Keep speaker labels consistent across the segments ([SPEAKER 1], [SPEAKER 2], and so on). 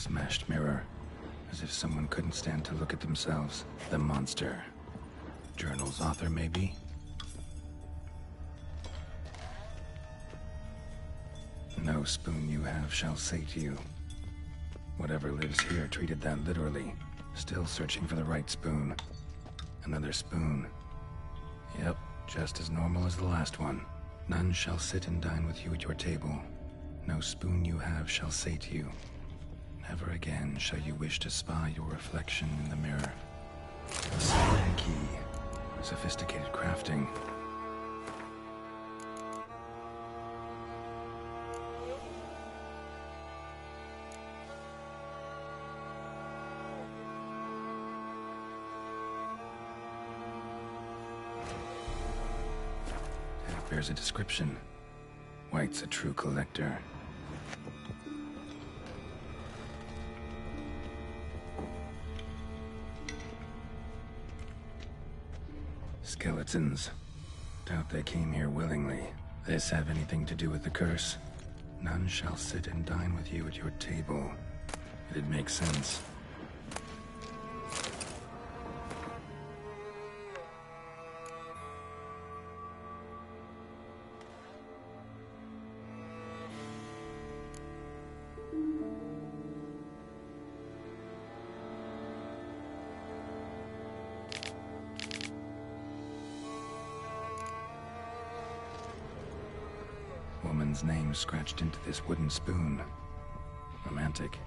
[SPEAKER 1] Smashed mirror. As if someone couldn't stand to look at themselves. The monster. Journal's author, maybe? No spoon you have shall sate you. Whatever lives here treated that literally. Still searching for the right spoon. Another spoon. Yep, just as normal as the last one. None shall sit and dine with you at your table. No spoon you have shall sate you. Never again shall you wish to spy your reflection in the mirror. A spoon key. Sophisticated crafting. It bears a description. White's a true collector. Skeletons. Doubt they came here willingly. This have anything to do with the curse? None shall sit and dine with you at your table. It'd make sense. Woman's name scratched into this wooden spoon. Romantic.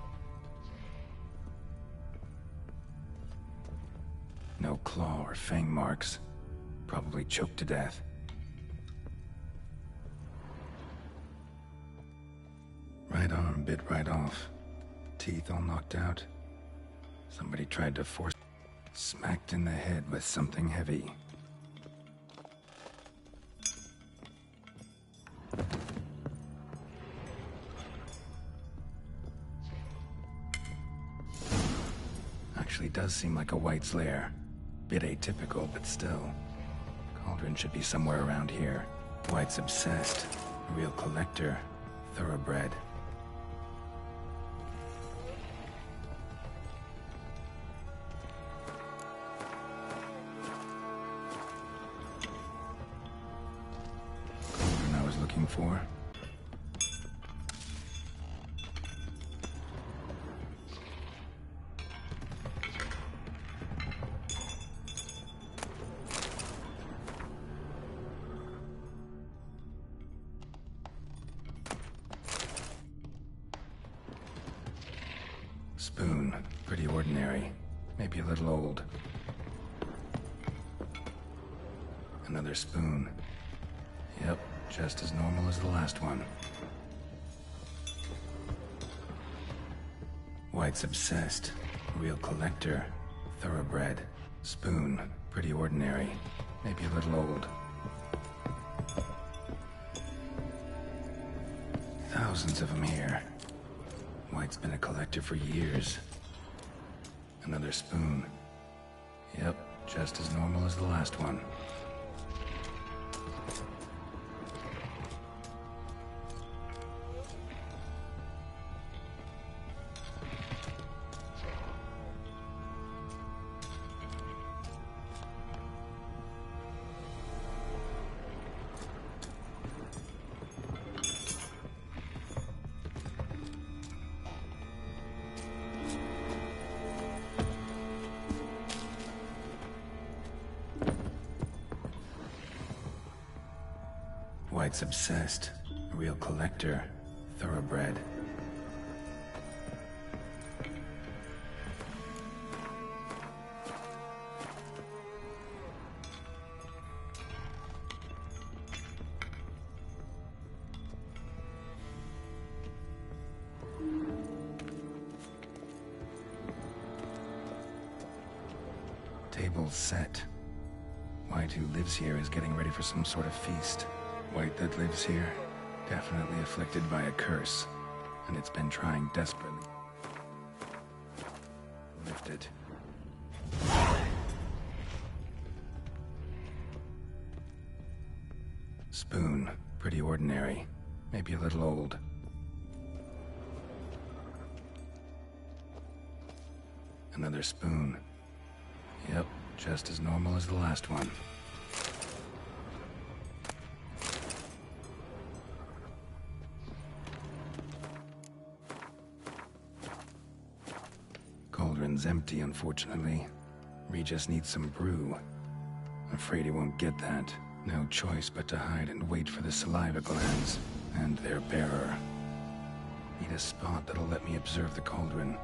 [SPEAKER 1] No claw or fang marks. Probably choked to death. Right arm bit right off. Teeth all knocked out. Somebody tried to force... Smacked in the head with something heavy. Actually does seem like a White's lair. Bit atypical, but still. Cauldron should be somewhere around here. White's obsessed. A real collector. Thoroughbred. Cauldron I was looking for. Spoon. Pretty ordinary. Maybe a little old. Another spoon. Yep, just as normal as the last one. White's obsessed. Real collector. Thoroughbred. Spoon. Pretty ordinary. Maybe a little old. Thousands of them here. White's been a collector for years. Another spoon. Yep, just as normal as the last one. White's obsessed. A real collector. Thoroughbred. Table's set. White, who lives here, is getting ready for some sort of feast. White that lives here, definitely afflicted by a curse, and it's been trying desperately. Lift it. Spoon, pretty ordinary, maybe a little old. Another spoon. Yep, just as normal as the last one. Cauldron's empty, unfortunately. Regis needs some brew. Afraid he won't get that. No choice but to hide and wait for the saliva glands and their bearer. Need a spot that'll let me observe the cauldron.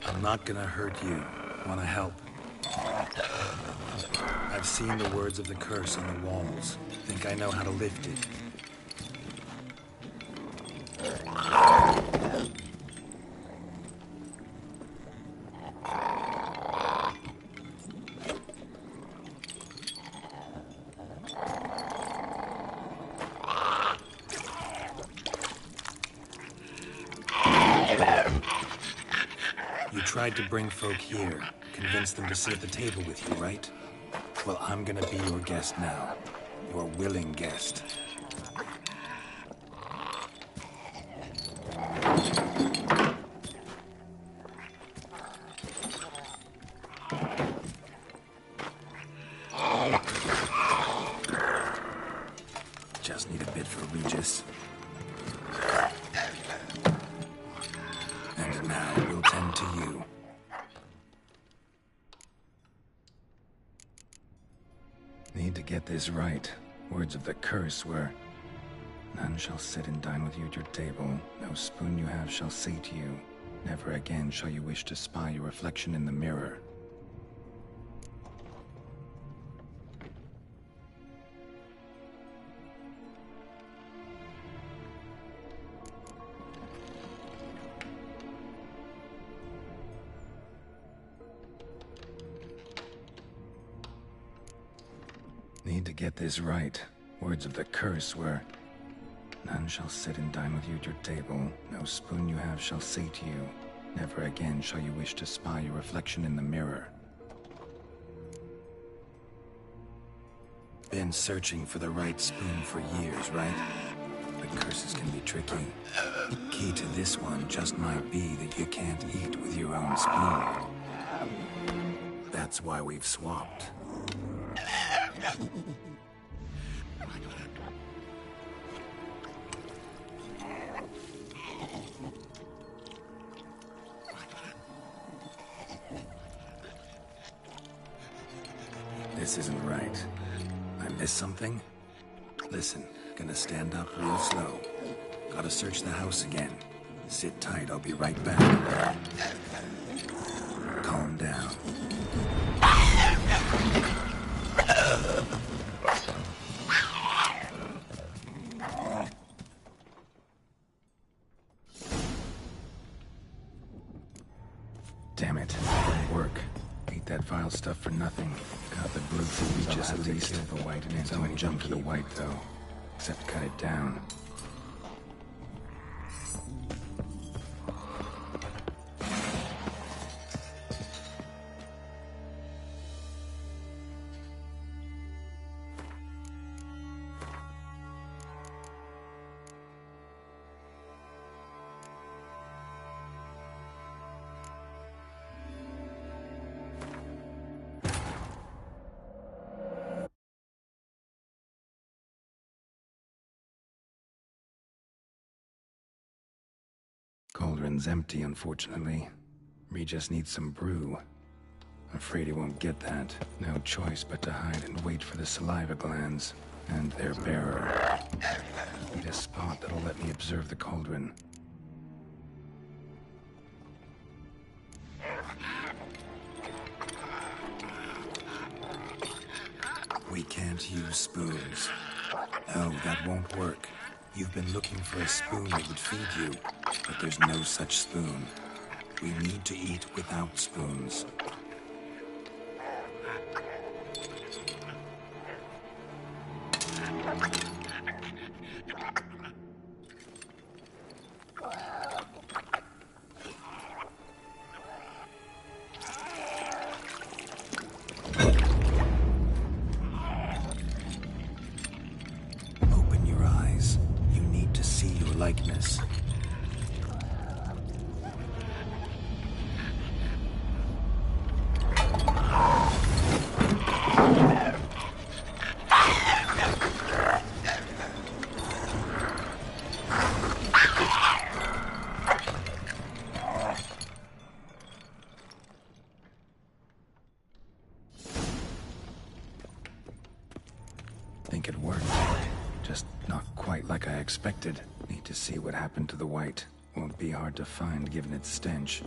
[SPEAKER 2] I'm not gonna hurt you. Wanna help? I've seen the words of the curse on the walls. Think I know how to lift it. You tried to bring folk here, convince them to sit at the table with you, right? Well, I'm gonna be your guest now. Your willing guest. Just need a bit for Regis. And now we'll tend to you.
[SPEAKER 1] Need to get this right. Words of the curse were, none shall sit and dine with you at your table. No spoon you have shall sate you. Never again shall you wish to spy your reflection in the mirror. Need to get this right. Words of the curse were, none shall sit and dine with you at your table. No spoon you have shall sate you. Never again shall you wish to spy your reflection in the mirror.
[SPEAKER 2] Been searching for the right spoon for years, right? But curses can be tricky. Key to this one just might be that you can't eat with your own spoon. That's why we've swapped.
[SPEAKER 1] This isn't right.
[SPEAKER 2] I missed something? Listen, gonna stand up real slow. Gotta search the house again. Sit tight, I'll be right back. Calm down.
[SPEAKER 1] Damn it. Didn't work. Ate that vile stuff for nothing. Got the brute to reach us at least. Kill the white and someone jump to the white though. Except cut it down. Cauldron's empty, unfortunately. We just need some brew. Afraid he won't get that. No choice but to hide and wait for the saliva glands and their bearer. Need a spot that'll let me observe the cauldron.
[SPEAKER 2] We can't use spoons. No, that won't work. You've been looking for a spoon that would feed you, but there's no such spoon. We need to eat without spoons. Open your eyes. You need to see your likeness.
[SPEAKER 1] Think it worked. Just not quite like I expected. Need to see what happened to the white. Won't be hard to find given its stench.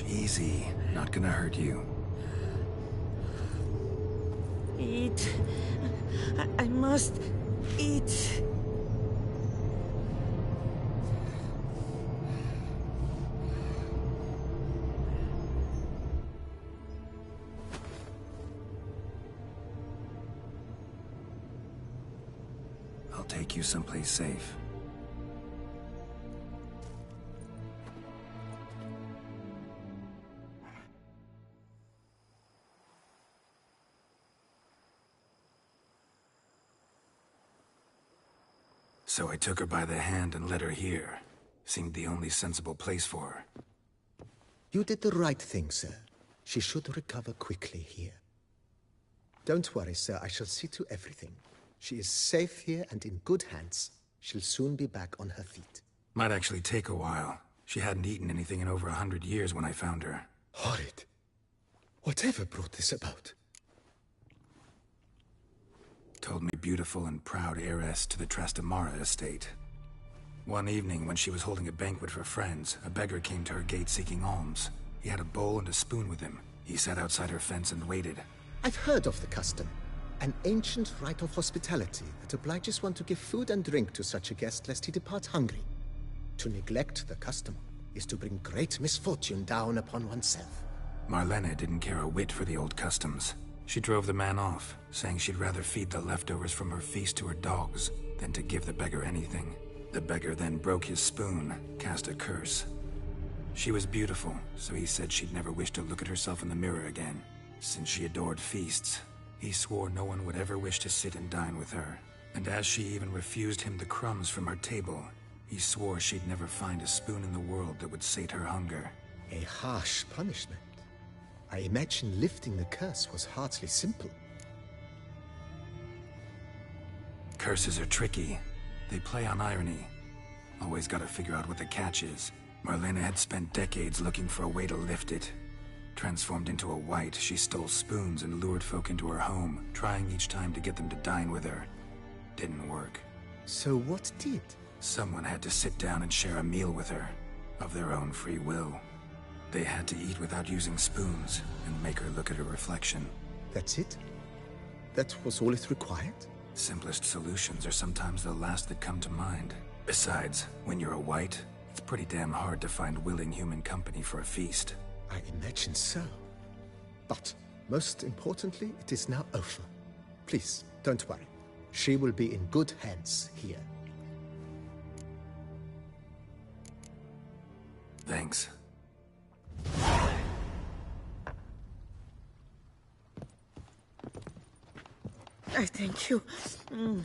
[SPEAKER 2] Easy. Not gonna hurt you.
[SPEAKER 3] Eat. I must eat.
[SPEAKER 2] I'll take you someplace safe. So I took her by the hand and led her here. Seemed the only sensible place for her.
[SPEAKER 4] You did the right thing, sir. She should recover quickly here. Don't worry, sir. I shall see to everything. She is safe here and in good hands. She'll soon be back on her feet.
[SPEAKER 2] Might actually take a while. She hadn't eaten anything in over 100 years when I found her.
[SPEAKER 4] Horrid. Whatever brought this about?
[SPEAKER 2] Told me beautiful and proud heiress to the Trastamara estate. One evening, when she was holding a banquet for friends, a beggar came to her gate seeking alms. He had a bowl and a spoon with him. He sat outside her fence and waited.
[SPEAKER 4] I've heard of the custom. An ancient rite of hospitality that obliges one to give food and drink to such a guest lest he depart hungry. To neglect the custom is to bring great misfortune down upon oneself.
[SPEAKER 2] Marlene didn't care a whit for the old customs. She drove the man off, saying she'd rather feed the leftovers from her feast to her dogs than to give the beggar anything. The beggar then broke his spoon, cast a curse. She was beautiful, so he said she'd never wish to look at herself in the mirror again. Since she adored feasts, he swore no one would ever wish to sit and dine with her. And as she even refused him the crumbs from her table, he swore she'd never find a spoon in the world that would sate her hunger.
[SPEAKER 4] A harsh punishment. I imagine lifting the curse was hardly simple.
[SPEAKER 2] Curses are tricky. They play on irony. Always gotta figure out what the catch is. Marlena had spent decades looking for a way to lift it. Transformed into a wight, she stole spoons and lured folk into her home, trying each time to get them to dine with her. Didn't work.
[SPEAKER 4] So what did?
[SPEAKER 2] Someone had to sit down and share a meal with her, of their own free will. They had to eat without using spoons, and make her look at her reflection.
[SPEAKER 4] That's it? That was all it required?
[SPEAKER 2] Simplest solutions are sometimes the last that come to mind. Besides, when you're a wight, it's pretty damn hard to find willing human company for a feast.
[SPEAKER 4] I imagine so. But, most importantly, it is now over. Please, don't worry. She will be in good hands here.
[SPEAKER 2] Thanks.
[SPEAKER 3] I thank you.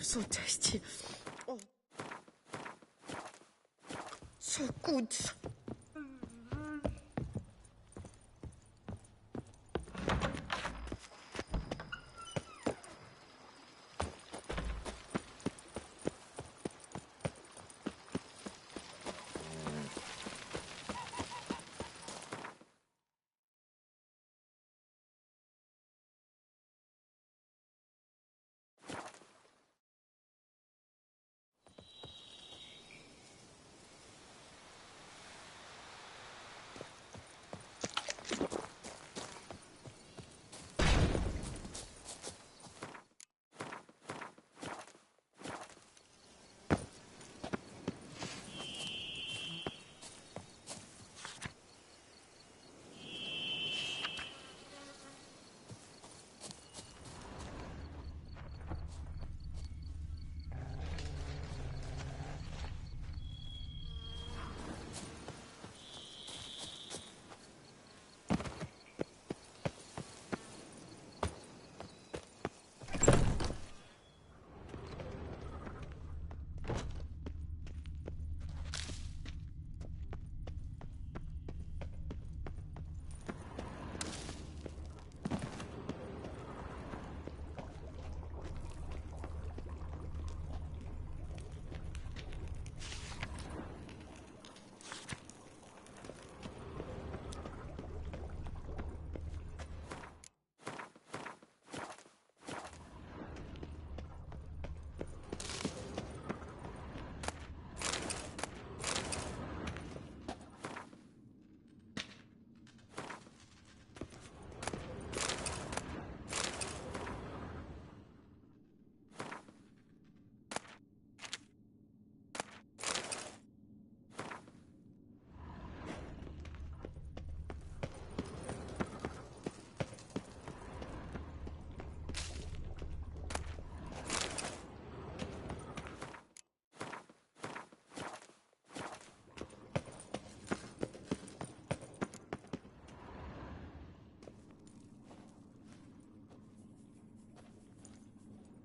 [SPEAKER 3] So tasty. Oh. So good.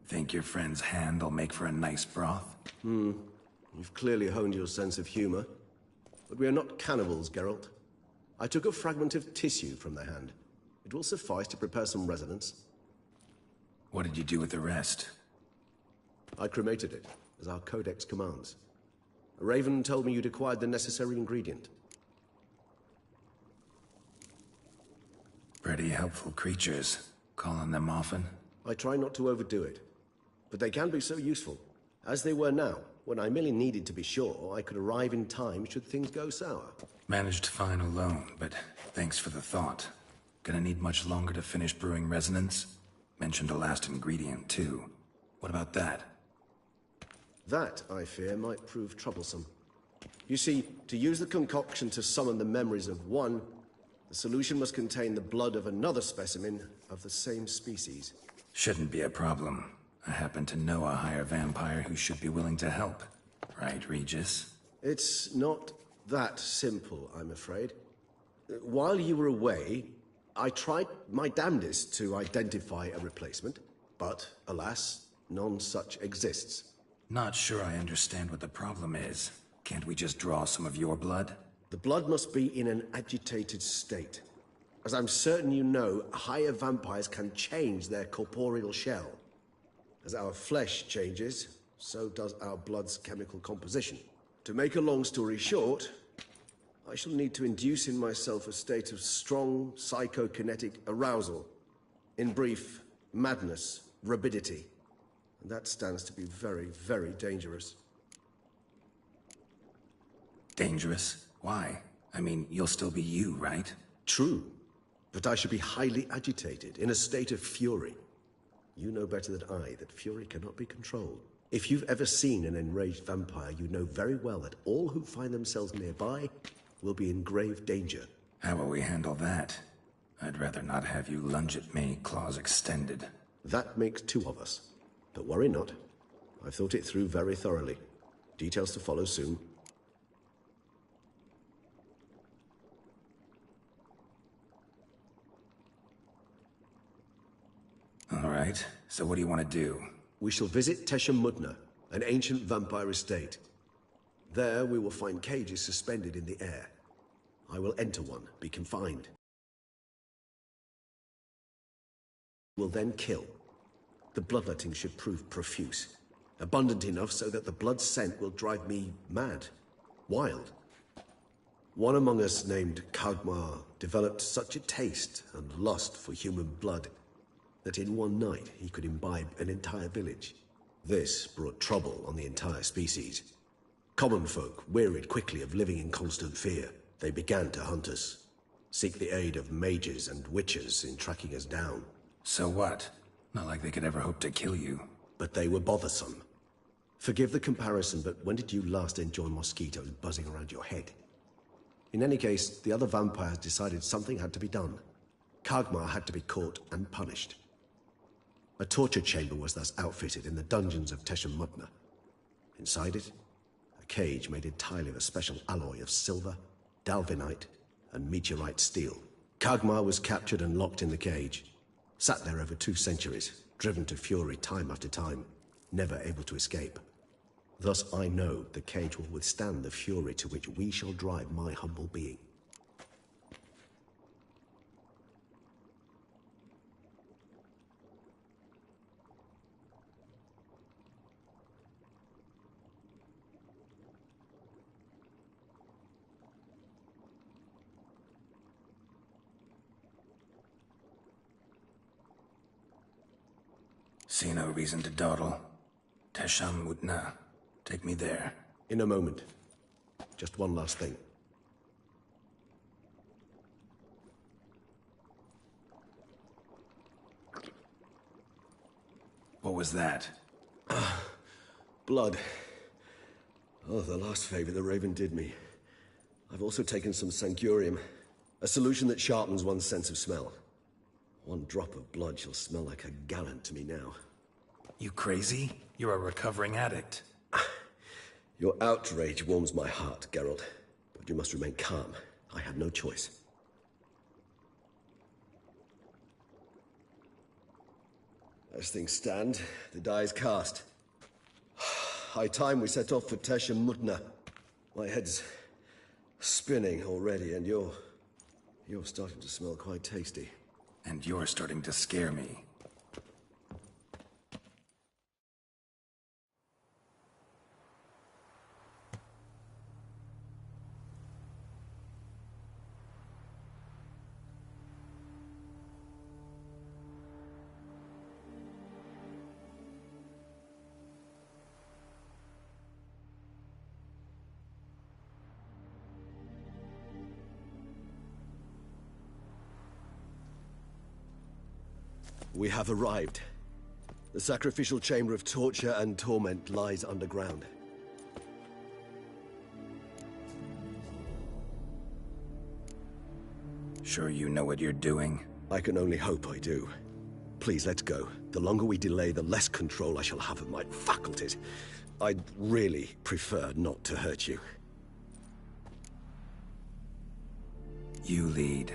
[SPEAKER 2] Think your friend's hand will make for a nice broth?
[SPEAKER 5] You've clearly honed your sense of humor. But we are not cannibals, Geralt. I took a fragment of tissue from the hand. It will suffice to prepare some resonance.
[SPEAKER 2] What did you do with the rest?
[SPEAKER 5] I cremated it, as our codex commands. A raven told me you'd acquired the necessary ingredient.
[SPEAKER 2] Pretty helpful creatures. Call on them often?
[SPEAKER 5] I try not to overdo it. But they can be so useful, as they were now, when I merely needed to be sure I could arrive in time should things go sour.
[SPEAKER 2] Managed fine alone, but thanks for the thought. Gonna need much longer to finish brewing resonance? Mentioned a last ingredient, too. What about that?
[SPEAKER 5] That, I fear, might prove troublesome. You see, to use the concoction to summon the memories of one, the solution must contain the blood of another specimen of the same species.
[SPEAKER 2] Shouldn't be a problem. I happen to know a higher vampire who should be willing to help. Right, Regis?
[SPEAKER 5] It's not that simple, I'm afraid. While you were away, I tried my damnedest to identify a replacement, but alas, none such exists.
[SPEAKER 2] Not sure I understand what the problem is. Can't we just draw some of your blood?
[SPEAKER 5] The blood must be in an agitated state. As I'm certain you know, higher vampires can change their corporeal shell. As our flesh changes, so does our blood's chemical composition. To make a long story short, I shall need to induce in myself a state of strong psychokinetic arousal. In brief, madness, rabidity. And that stands to be very, very dangerous.
[SPEAKER 2] Dangerous? Why? I mean, you'll still be you, right?
[SPEAKER 5] True. But I should be highly agitated, in a state of fury. You know better than I that fury cannot be controlled. If you've ever seen an enraged vampire, you know very well that all who find themselves nearby will be in grave danger.
[SPEAKER 2] How will we handle that? I'd rather not have you lunge at me, claws extended.
[SPEAKER 5] That makes two of us. But worry not. I've thought it through very thoroughly. Details to follow soon.
[SPEAKER 2] All right, so what do you want to do?
[SPEAKER 5] We shall visit Tesha Mudna, an ancient vampire estate. There we will find cages suspended in the air. I will enter one, be confined. Will then kill. The bloodletting should prove profuse. Abundant enough so that the blood scent will drive me mad. Wild. One among us named Kagmar developed such a taste and lust for human blood that in one night he could imbibe an entire village. This brought trouble on the entire species. Common folk wearied quickly of living in constant fear. They began to hunt us, seek the aid of mages and witches in tracking us down.
[SPEAKER 2] So what? Not like they could ever hope to kill you.
[SPEAKER 5] But they were bothersome. Forgive the comparison, but when did you last enjoy mosquitoes buzzing around your head? In any case, the other vampires decided something had to be done. Kagmar had to be caught and punished. A torture chamber was thus outfitted in the dungeons of Tesha Mudna. Inside it, a cage made entirely of a special alloy of silver, dalvinite, and meteorite steel. Kagmar was captured and locked in the cage. Sat there over 2 centuries, driven to fury time after time, never able to escape. Thus I know the cage will withstand the fury to which we shall drive my humble being.
[SPEAKER 2] See no reason to dawdle. Tesha Mudna. Take me there.
[SPEAKER 5] In a moment. Just one last thing.
[SPEAKER 2] What was that?
[SPEAKER 5] Blood. Oh, the last favor the Raven did me. I've also taken some Sancurium, a solution that sharpens one's sense of smell. One drop of blood shall smell like a gallon to me now.
[SPEAKER 2] You crazy? You're a recovering addict.
[SPEAKER 5] Your outrage warms my heart, Geralt. But you must remain calm. I had no choice. As things stand, the die is cast. High time we set off for Tesha Mudna. My head's spinning already, and you're starting to smell quite tasty.
[SPEAKER 2] And you're starting to scare me.
[SPEAKER 5] We have arrived. The sacrificial chamber of torture and torment lies underground.
[SPEAKER 2] Sure you know what you're doing?
[SPEAKER 5] I can only hope I do. Please, let's go. The longer we delay, the less control I shall have of my faculties. I'd really prefer not to hurt you.
[SPEAKER 2] You lead.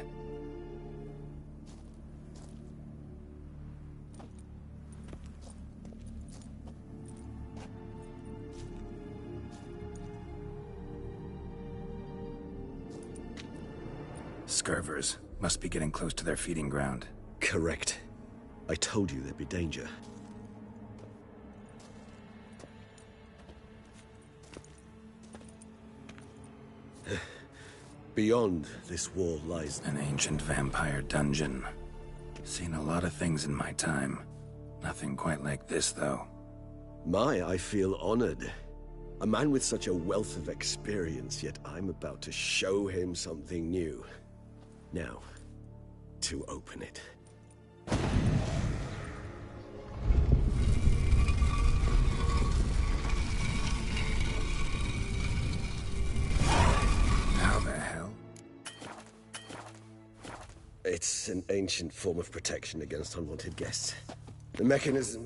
[SPEAKER 2] Scurvers must be getting close to their feeding ground.
[SPEAKER 6] Correct. I told you there'd be danger. Beyond this wall lies...
[SPEAKER 2] An ancient vampire dungeon. Seen a lot of things in my time. Nothing quite like this, though.
[SPEAKER 6] I feel honored. A man with such a wealth of experience, yet I'm about to show him something new. Now, to open it.
[SPEAKER 2] How the hell?
[SPEAKER 6] It's an ancient form of protection against unwanted guests. The mechanism...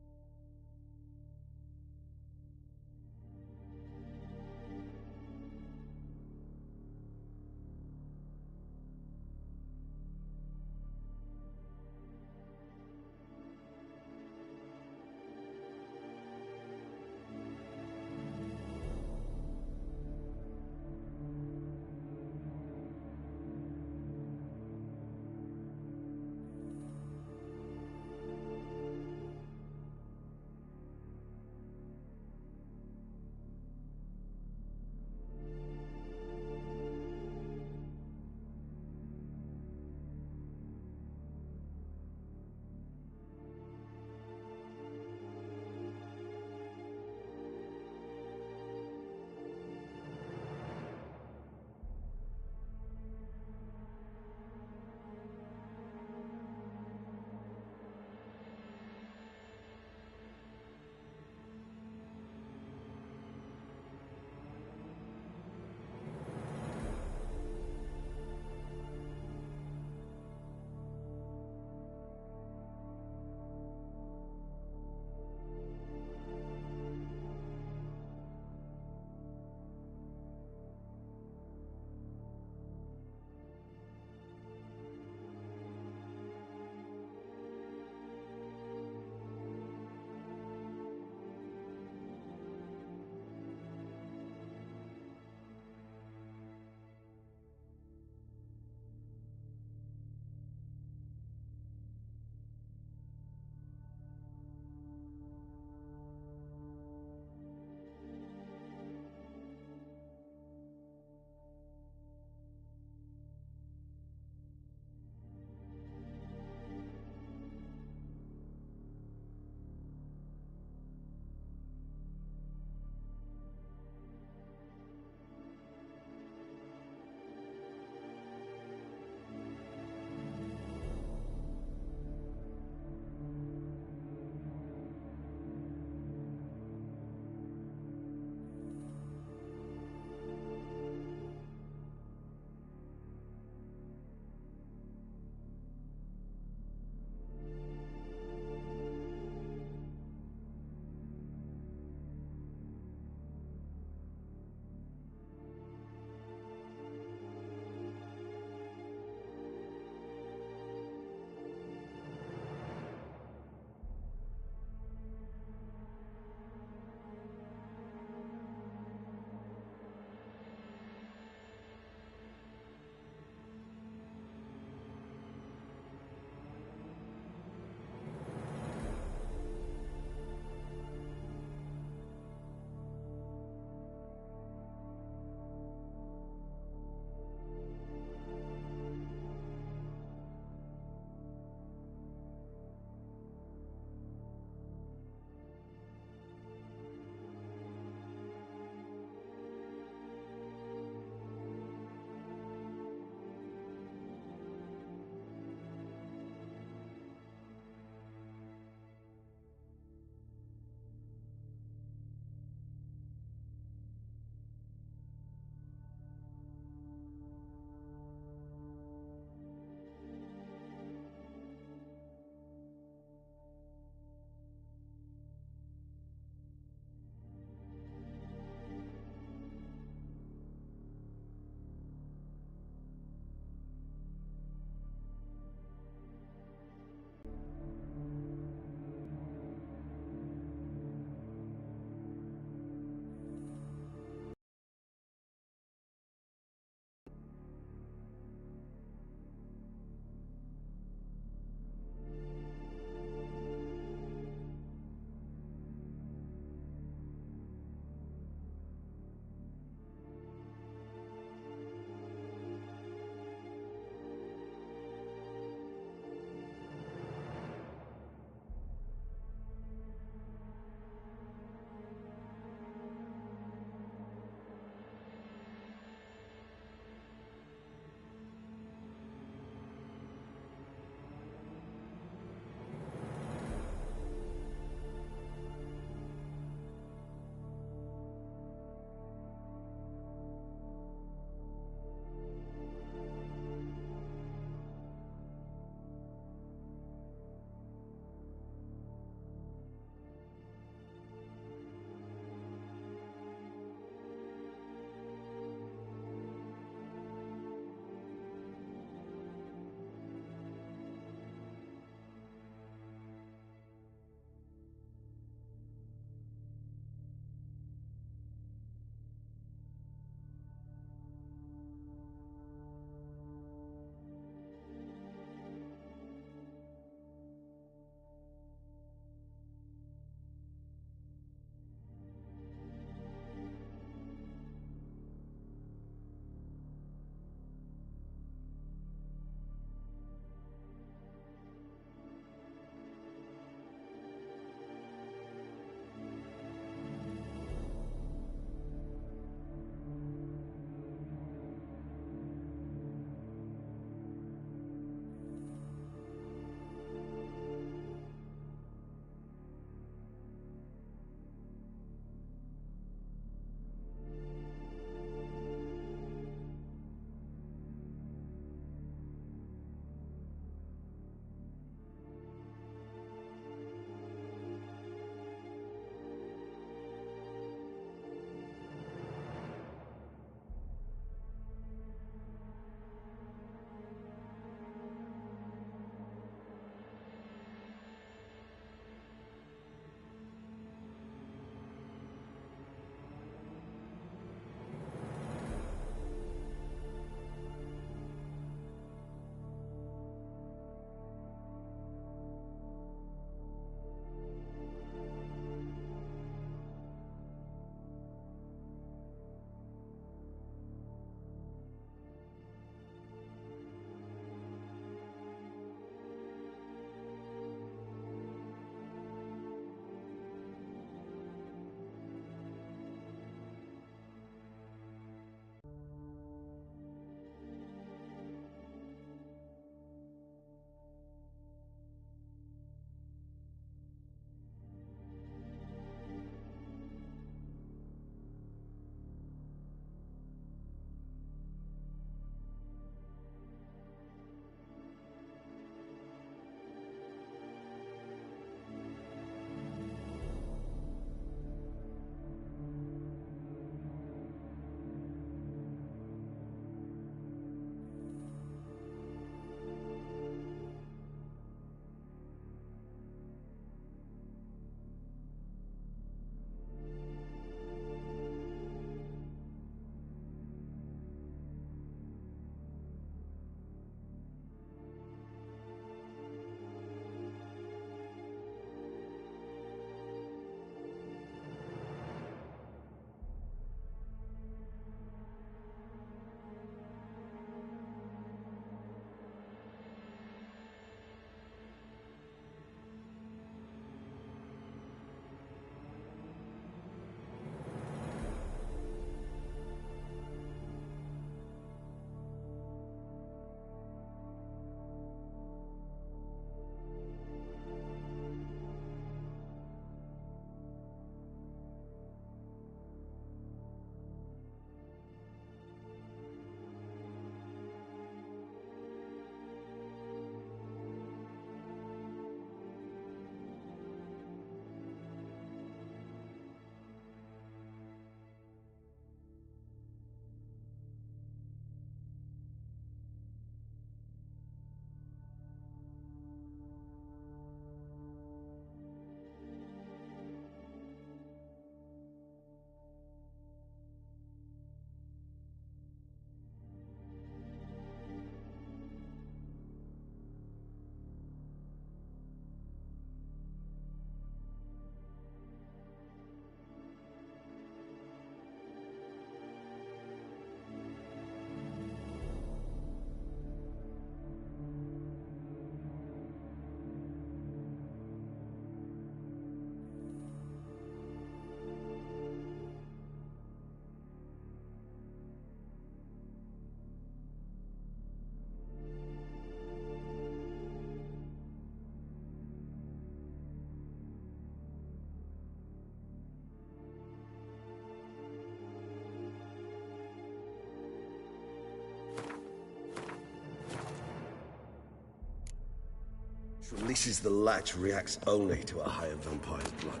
[SPEAKER 6] Which releases the latch reacts only to a higher vampire's blood.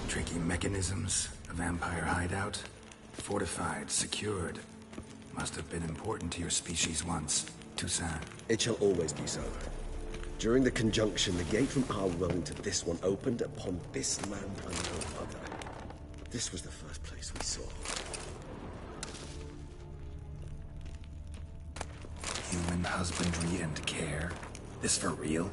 [SPEAKER 2] Tricky mechanisms, a vampire hideout. Fortified, secured. Must have been important to your species once, Toussaint.
[SPEAKER 6] It shall always be so. During the conjunction, the gate from our well into this one opened upon this land and no other. This was the first place we saw.
[SPEAKER 2] Human husbandry and care? This for real?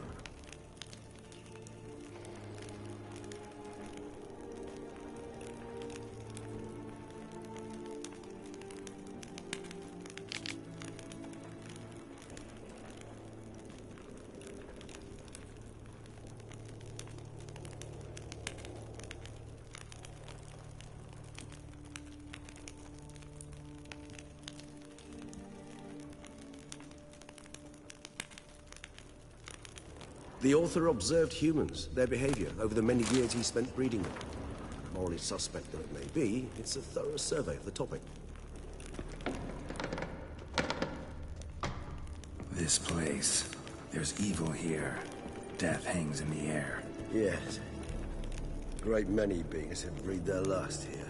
[SPEAKER 5] The author observed humans, their behavior, over the many years he spent breeding them. Morally suspect though it may be, it's a thorough survey of the topic.
[SPEAKER 2] This place. There's evil here. Death hangs in the air.
[SPEAKER 6] Yes. Great many beings have breathed their last here.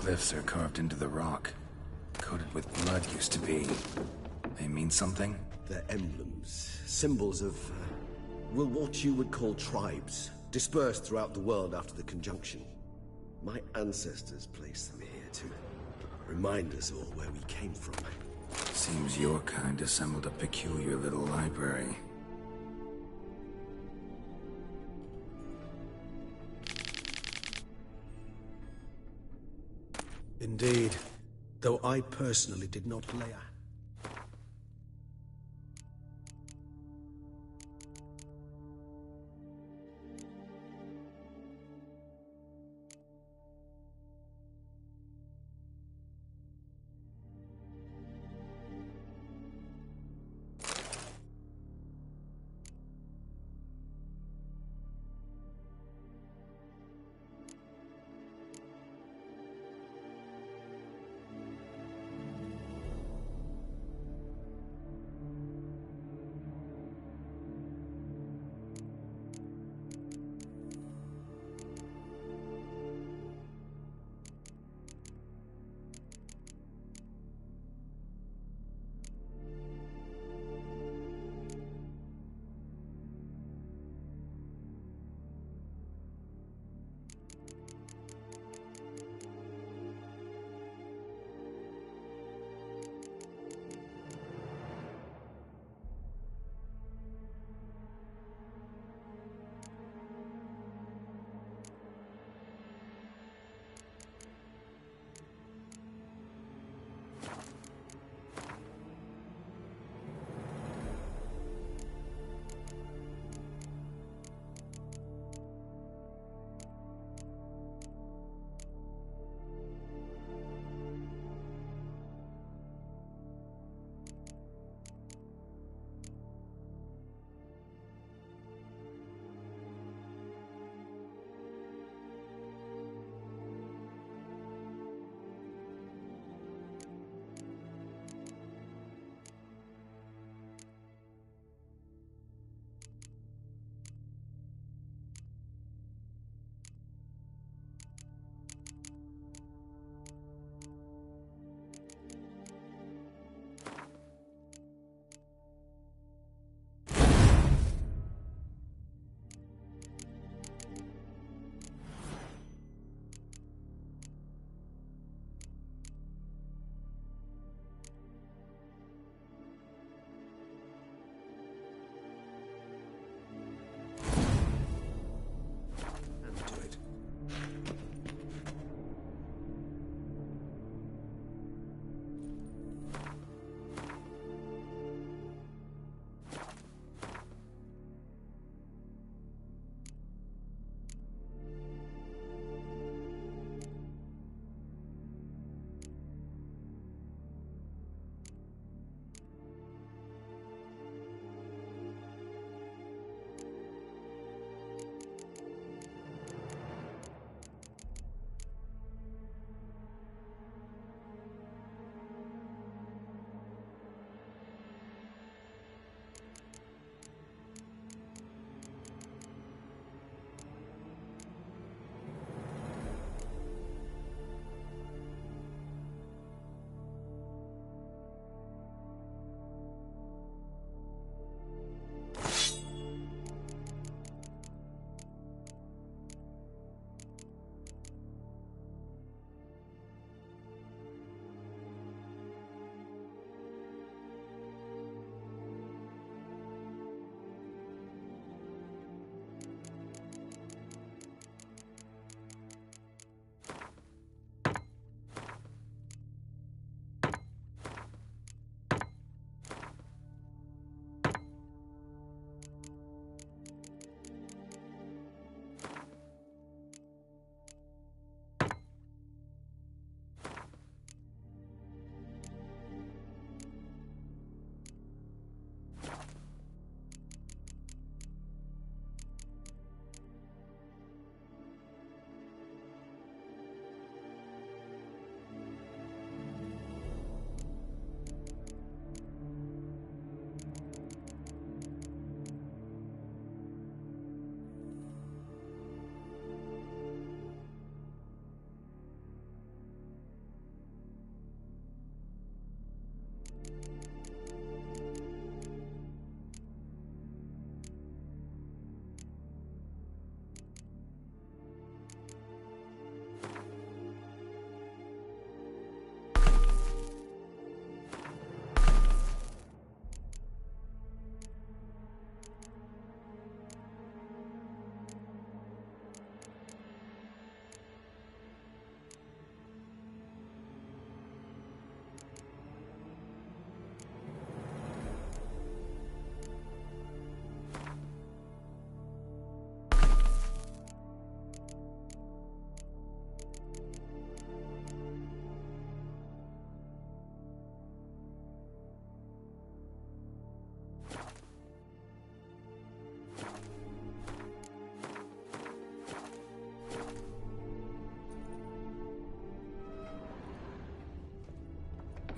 [SPEAKER 2] Glyphs are carved into the rock. Coated with blood used to be. They mean something?
[SPEAKER 5] They're emblems, symbols of, well, what you would call tribes, dispersed throughout the world after the conjunction. My ancestors placed them here to remind us all where we came from.
[SPEAKER 2] Seems your kind assembled a peculiar little library.
[SPEAKER 5] Indeed, though I personally did not lay a...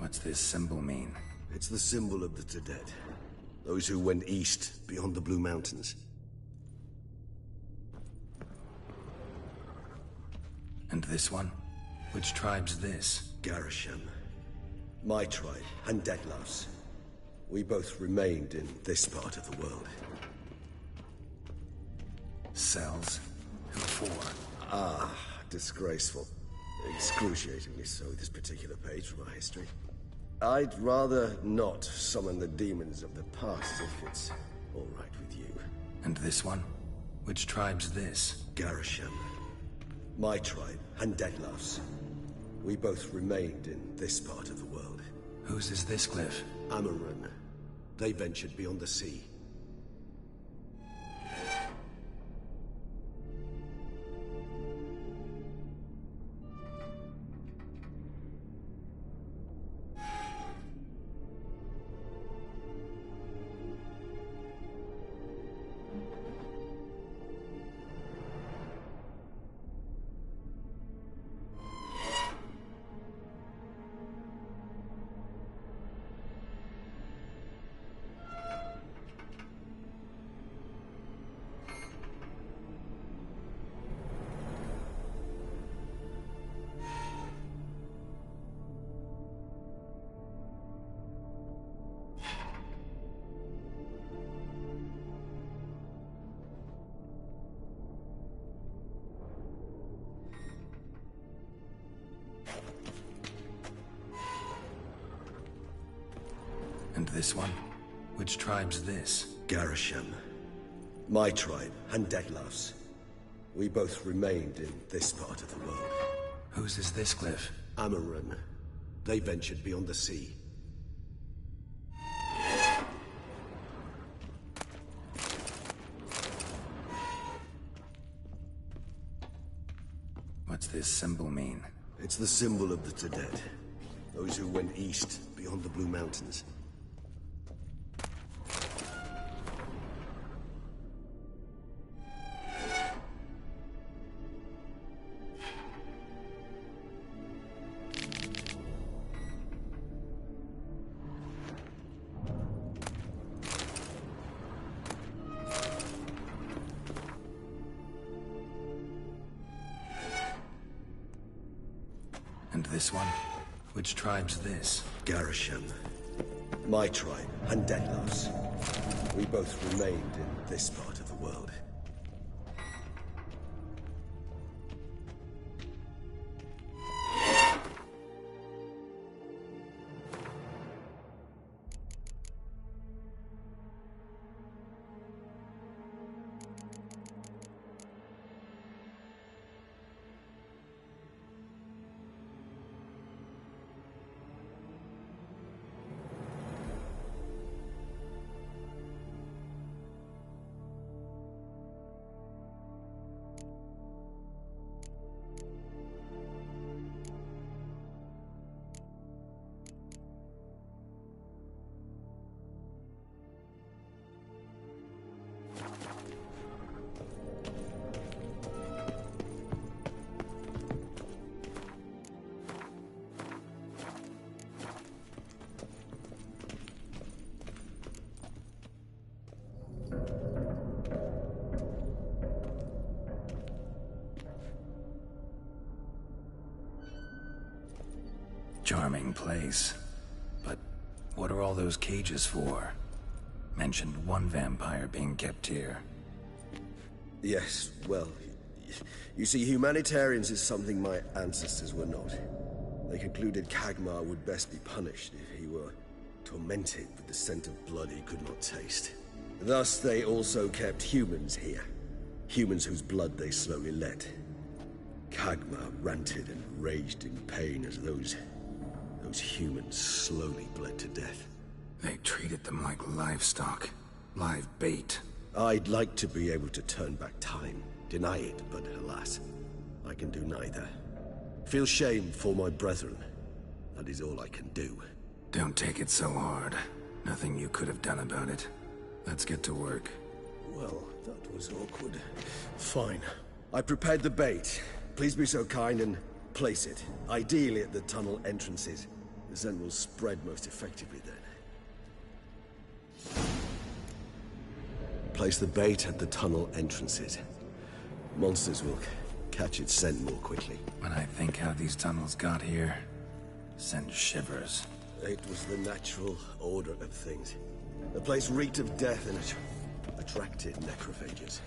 [SPEAKER 1] What's this symbol mean?
[SPEAKER 6] It's the symbol of the Tedet. Those who went east, beyond the Blue Mountains.
[SPEAKER 1] And this one? Which tribe's this?
[SPEAKER 6] Garisham. My tribe, and Detlef's. We both remained in this part of the world.
[SPEAKER 1] Cells? Who for?
[SPEAKER 6] Ah, disgraceful. Excruciatingly so, this particular page from our history. I'd rather not summon the demons of the past if it's all right with you.
[SPEAKER 1] And this one? Which tribe's this?
[SPEAKER 6] Garisham. My tribe, and Detlef's. We both remained in this part of the world.
[SPEAKER 1] Whose is this cliff?
[SPEAKER 6] Amarun. They ventured beyond the sea.
[SPEAKER 1] And this one? Which tribe's this?
[SPEAKER 6] Garisham. My tribe, and Detlef's. We both remained in this part of the world.
[SPEAKER 1] Whose is this cliff?
[SPEAKER 6] Amarun. They ventured beyond the sea.
[SPEAKER 1] What's this symbol mean?
[SPEAKER 6] It's the symbol of the Tedet. Those who went east, beyond the Blue Mountains.
[SPEAKER 1] And this one? Which tribe's this?
[SPEAKER 6] Garisham. My tribe, and Detlef's. We both remained in this part of the world.
[SPEAKER 1] Charming place. But what are all those cages for? Mentioned one vampire being kept here.
[SPEAKER 6] Yes, well, you see, humanitarians is something my ancestors were not. They concluded Kagmar would best be punished if he were tormented with the scent of blood he could not taste. Thus, they also kept humans here. Humans whose blood they slowly let. Kagmar ranted and raged in pain as those humans slowly bled to death.
[SPEAKER 1] They treated them like livestock. Live bait.
[SPEAKER 6] I'd like to be able to turn back time, deny it, but alas, I can do neither. Feel shame for my brethren. That is all I can do.
[SPEAKER 1] Don't take it so hard. Nothing you could have done about it. Let's get to work.
[SPEAKER 6] Well, that was awkward. Fine. I prepared the bait. Please be so kind and place it, ideally at the tunnel entrances. The scent will spread most effectively then. Place the bait at the tunnel entrances. Monsters will catch its scent more quickly.
[SPEAKER 2] When I think how these tunnels got here, send shivers.
[SPEAKER 6] It was the natural order of things. The place reeked of death and it attracted necrophages.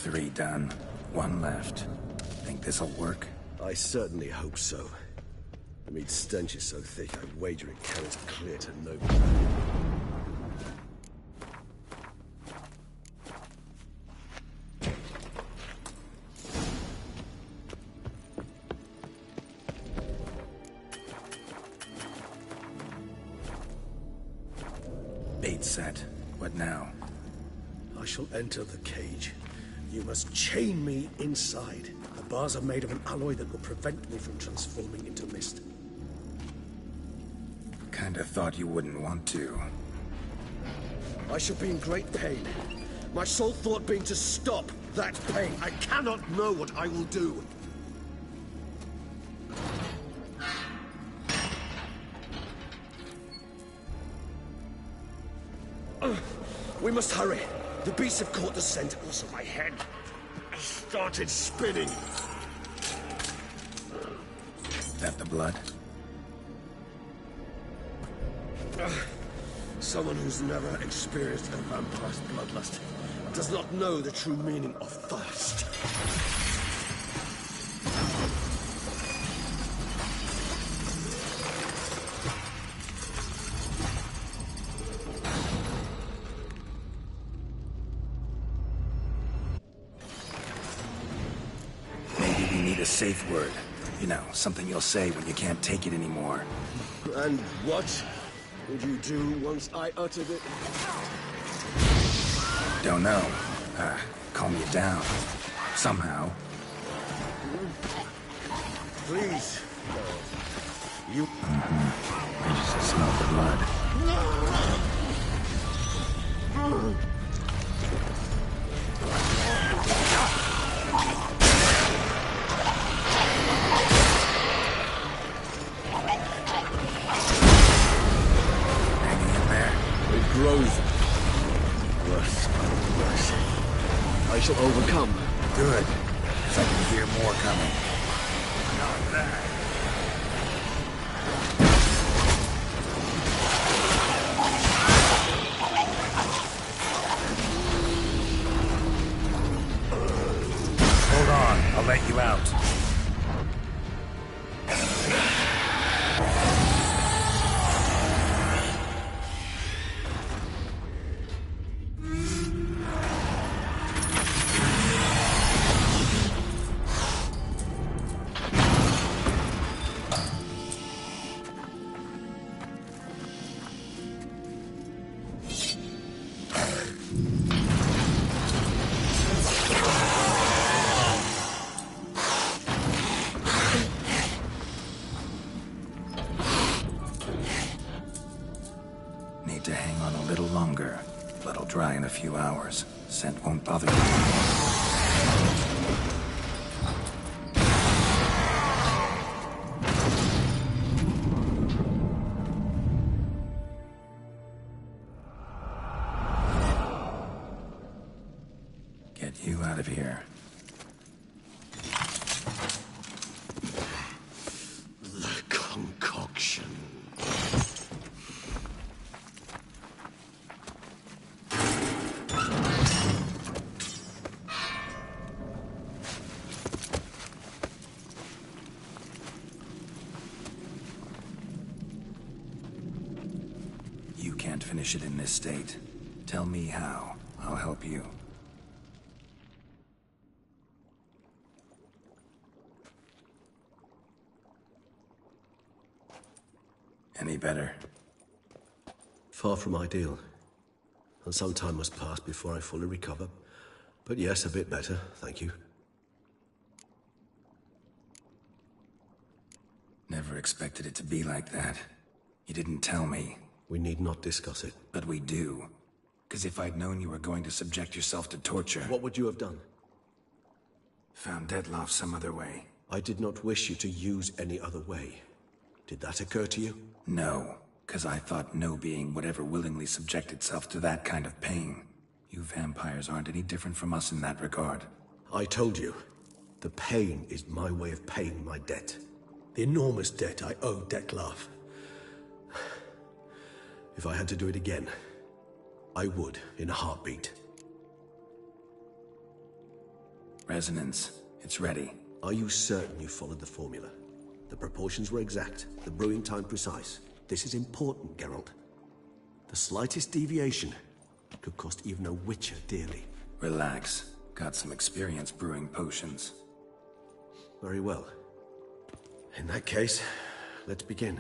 [SPEAKER 2] Three done. One left. Think this'll work?
[SPEAKER 6] I certainly hope so. The meat stench is so thick, I wager it carries clear to nobody.
[SPEAKER 2] Bait set. What now?
[SPEAKER 6] I shall enter the cage. You must chain me inside. The bars are made of an alloy that will prevent me from transforming into mist.
[SPEAKER 2] Kinda thought you wouldn't want to.
[SPEAKER 6] I shall be in great pain. My sole thought being to stop that pain. I cannot know what I will do. We must hurry. The beasts have caught the scent. Also, my head started spinning.
[SPEAKER 2] That the blood?
[SPEAKER 6] Someone who's never experienced a vampire's bloodlust does not know the true meaning of thirst.
[SPEAKER 2] A safe word. You know, something you'll say when you can't take it anymore.
[SPEAKER 6] And what would you do once I uttered it?
[SPEAKER 2] Don't know. Calm you down. Somehow.
[SPEAKER 6] Please. You...
[SPEAKER 2] I just smell the blood.
[SPEAKER 6] Grows worse and worse. I shall overcome.
[SPEAKER 2] Good, because I can hear more coming. Not that. Hold on, I'll let you out. Need to hang on a little longer. Blood'll dry in a few hours. Scent won't bother you anymore. Get you out of here.
[SPEAKER 6] The concoction.
[SPEAKER 2] You can't finish it in this state. Tell me how. I'll help you. Any better?
[SPEAKER 5] Far from ideal. And some time must pass before I fully recover. But yes, a bit better, thank you.
[SPEAKER 2] Never expected it to be like that. You didn't tell me.
[SPEAKER 5] We need not discuss it.
[SPEAKER 2] But we do. Because if I'd known you were going to subject yourself to torture...
[SPEAKER 5] What would you have done?
[SPEAKER 2] Found Dettlaff some other way.
[SPEAKER 5] I did not wish you to use any other way. Did that occur to you?
[SPEAKER 2] No, because I thought no being would ever willingly subject itself to that kind of pain. You vampires aren't any different from us in that regard.
[SPEAKER 5] I told you, the pain is my way of paying my debt. The enormous debt I owe Dettlaff. If I had to do it again, I would, in a heartbeat.
[SPEAKER 2] Resonance. It's ready.
[SPEAKER 5] Are you certain you followed the formula? The proportions were exact, the brewing time precise. This is important, Geralt. The slightest deviation could cost even a witcher dearly.
[SPEAKER 2] Relax. Got some experience brewing potions.
[SPEAKER 5] Very well. In that case, let's begin.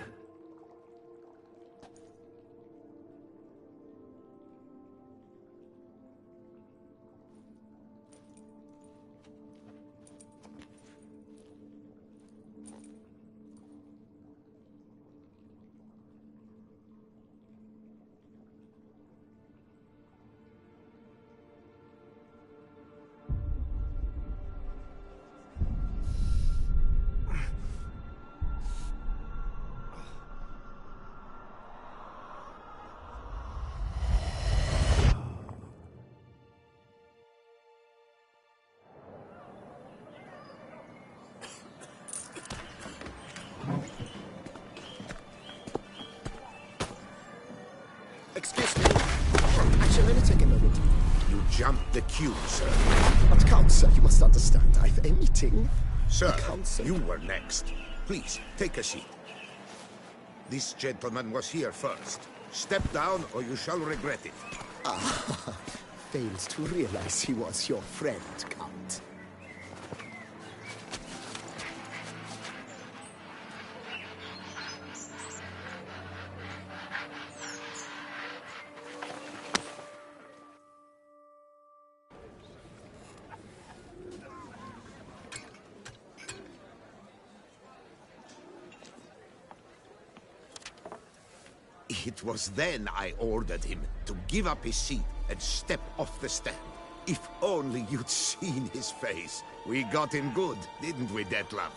[SPEAKER 4] Excuse me. Actually, let me take a moment.
[SPEAKER 7] You jumped the queue, sir.
[SPEAKER 4] But Count, sir, you must understand. I've a meeting.
[SPEAKER 7] Sir,
[SPEAKER 4] Counsel.
[SPEAKER 7] you were next. Please, take a seat. This gentleman was here first. Step down or you shall regret it.
[SPEAKER 4] Fails to realize he was your friend, Count.
[SPEAKER 7] It was then I ordered him to give up his seat and step off the stand. If only you'd seen his face. We got him good, didn't we, Dettlaff?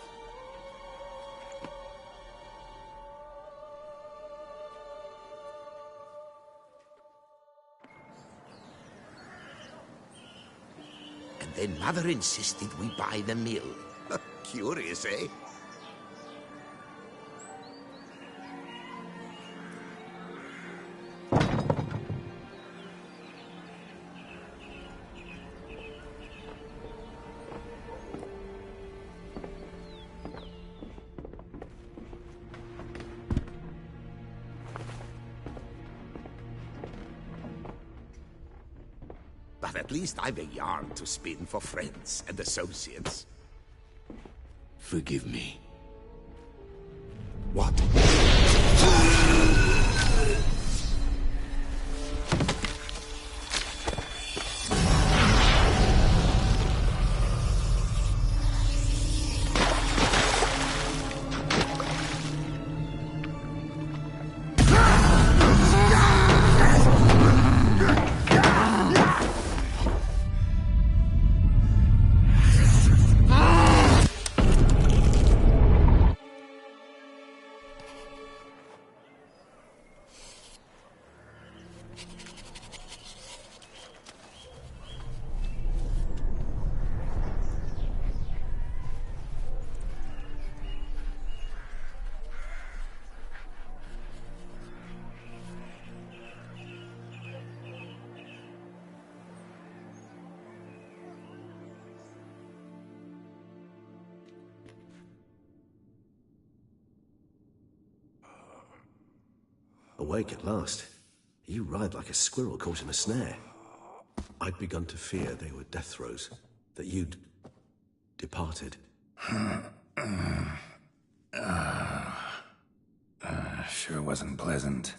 [SPEAKER 7] And then Mother insisted we buy the mill. Curious, eh? But at least I've a yarn to spin for friends and associates. Forgive me. What?
[SPEAKER 5] Awake at last. You ride like a squirrel caught in a snare. I'd begun to fear they were death throes, that you'd departed.
[SPEAKER 2] Sure wasn't pleasant,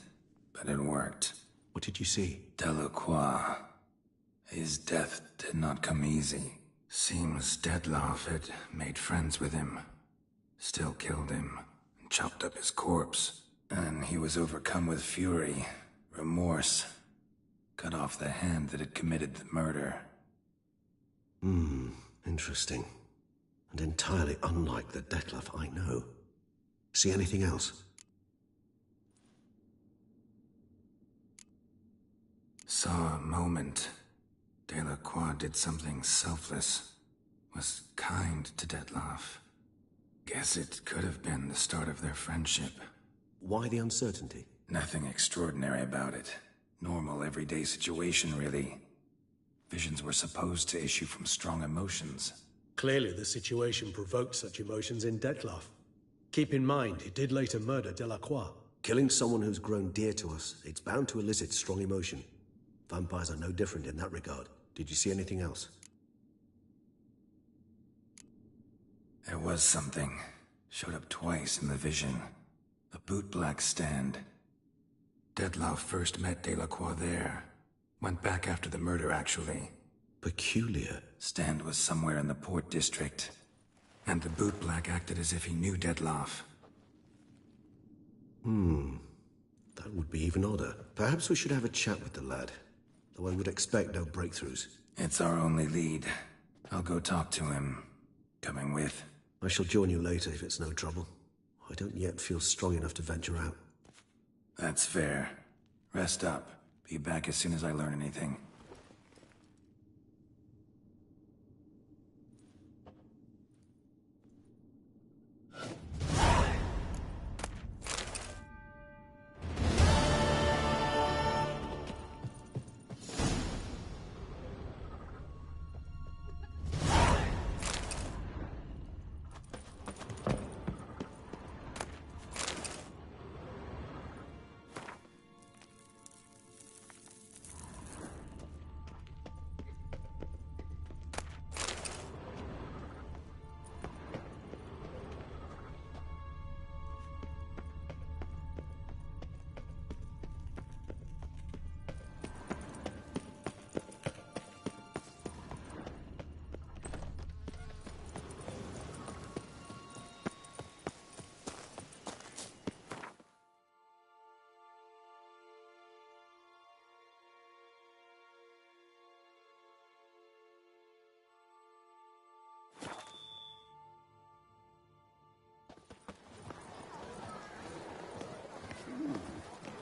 [SPEAKER 2] but
[SPEAKER 1] but it worked.
[SPEAKER 5] What did you see?
[SPEAKER 1] Delacroix. His death did not come easy. Seems Dettlaff had made friends with him, still killed him, and chopped up his corpse. And he was overcome with fury, remorse, cut off the hand that had committed the murder.
[SPEAKER 5] Interesting. And entirely unlike the Dettlaff I know. See anything else?
[SPEAKER 1] Saw a moment. Delacroix did something selfless. Was kind to Dettlaff. Guess it could have been the start of their friendship.
[SPEAKER 5] Why the uncertainty?
[SPEAKER 1] Nothing extraordinary about it. Normal, everyday situation, really. Visions were supposed to issue from strong emotions.
[SPEAKER 8] Clearly, the situation provoked such emotions in Dettlaff. Keep in mind, he did later murder Delacroix.
[SPEAKER 5] Killing someone who's grown dear to us, it's bound to elicit strong emotion. Vampires are no different in that regard. Did you see anything else?
[SPEAKER 1] There was something. Showed up twice in the vision. A bootblack stand. Dettlaff first met Delacroix there. Went back after the murder, actually.
[SPEAKER 5] Peculiar.
[SPEAKER 1] Stand was somewhere in the port district. And the bootblack acted as if he knew Dettlaff.
[SPEAKER 5] That would be even odder. Perhaps we should have a chat with the lad. Though I would expect no breakthroughs.
[SPEAKER 1] It's our only lead. I'll go talk to him. Coming with?
[SPEAKER 5] I shall join you later if it's no trouble. I don't yet feel strong enough to venture out.
[SPEAKER 1] That's fair. Rest up. Be back as soon as I learn anything.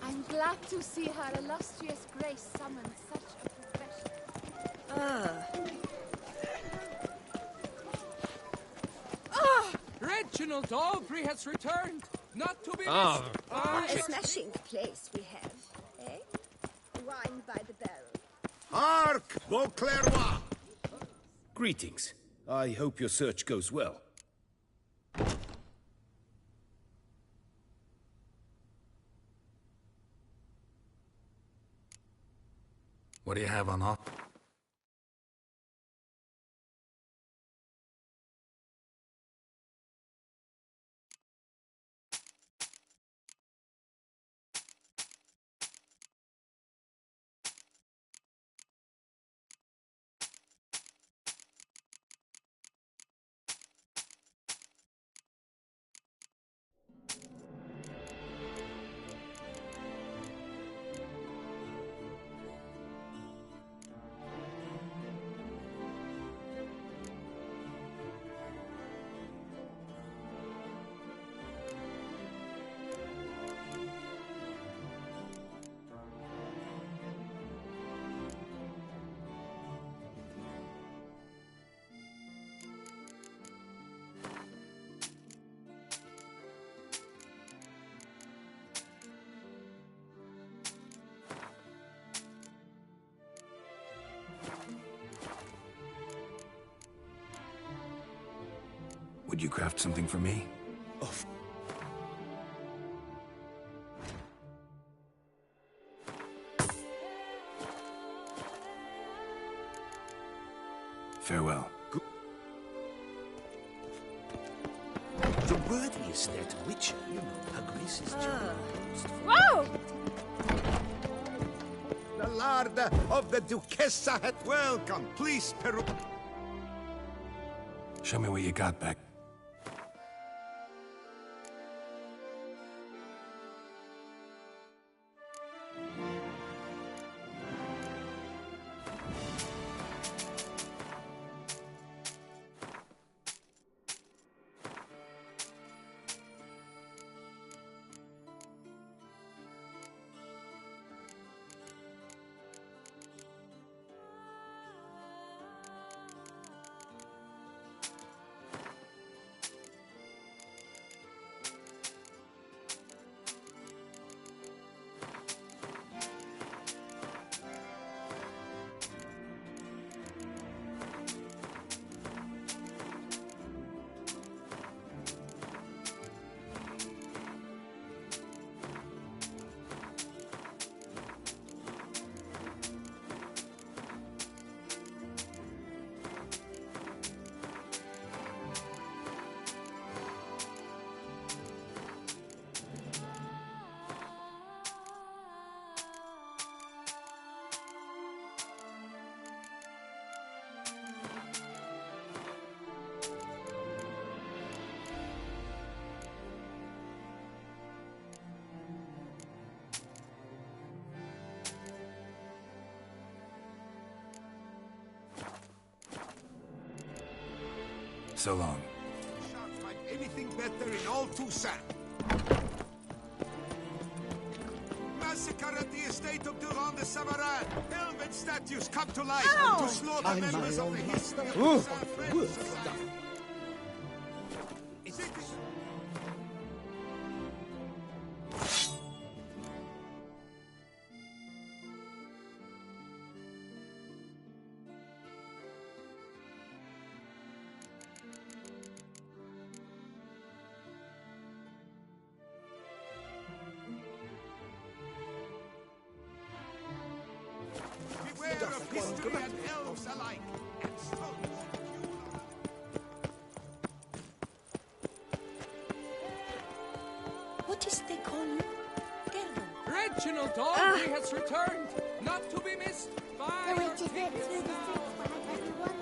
[SPEAKER 9] I'm glad to see her illustrious grace summon such a professional.
[SPEAKER 10] Reginald Aubrey has returned, not to be missed.
[SPEAKER 11] A smashing place we have, eh? Wine by the barrel.
[SPEAKER 7] Hark, Beauclerc!
[SPEAKER 12] Greetings. I hope your search goes well.
[SPEAKER 1] What do you have on offer? Would you craft something for me?
[SPEAKER 12] Of
[SPEAKER 1] Farewell.
[SPEAKER 12] The word is that Witcher, you know, her grace is
[SPEAKER 9] Whoa!
[SPEAKER 7] larder of the Duquesa at welcome. Please, Peru.
[SPEAKER 1] Show me what you got back. So long.
[SPEAKER 7] Shan't find anything better in all Toussaint. Massacre at the estate of Durand de Savarin. Helmet statues come to life to slaughter members of the history of Toussaint French society. Beware of history and elves alike, and stones.
[SPEAKER 11] What is they call you? Gerben.
[SPEAKER 10] Reginald Aubrey has returned, not to be missed by...
[SPEAKER 13] The witches went through the streets behind everyone.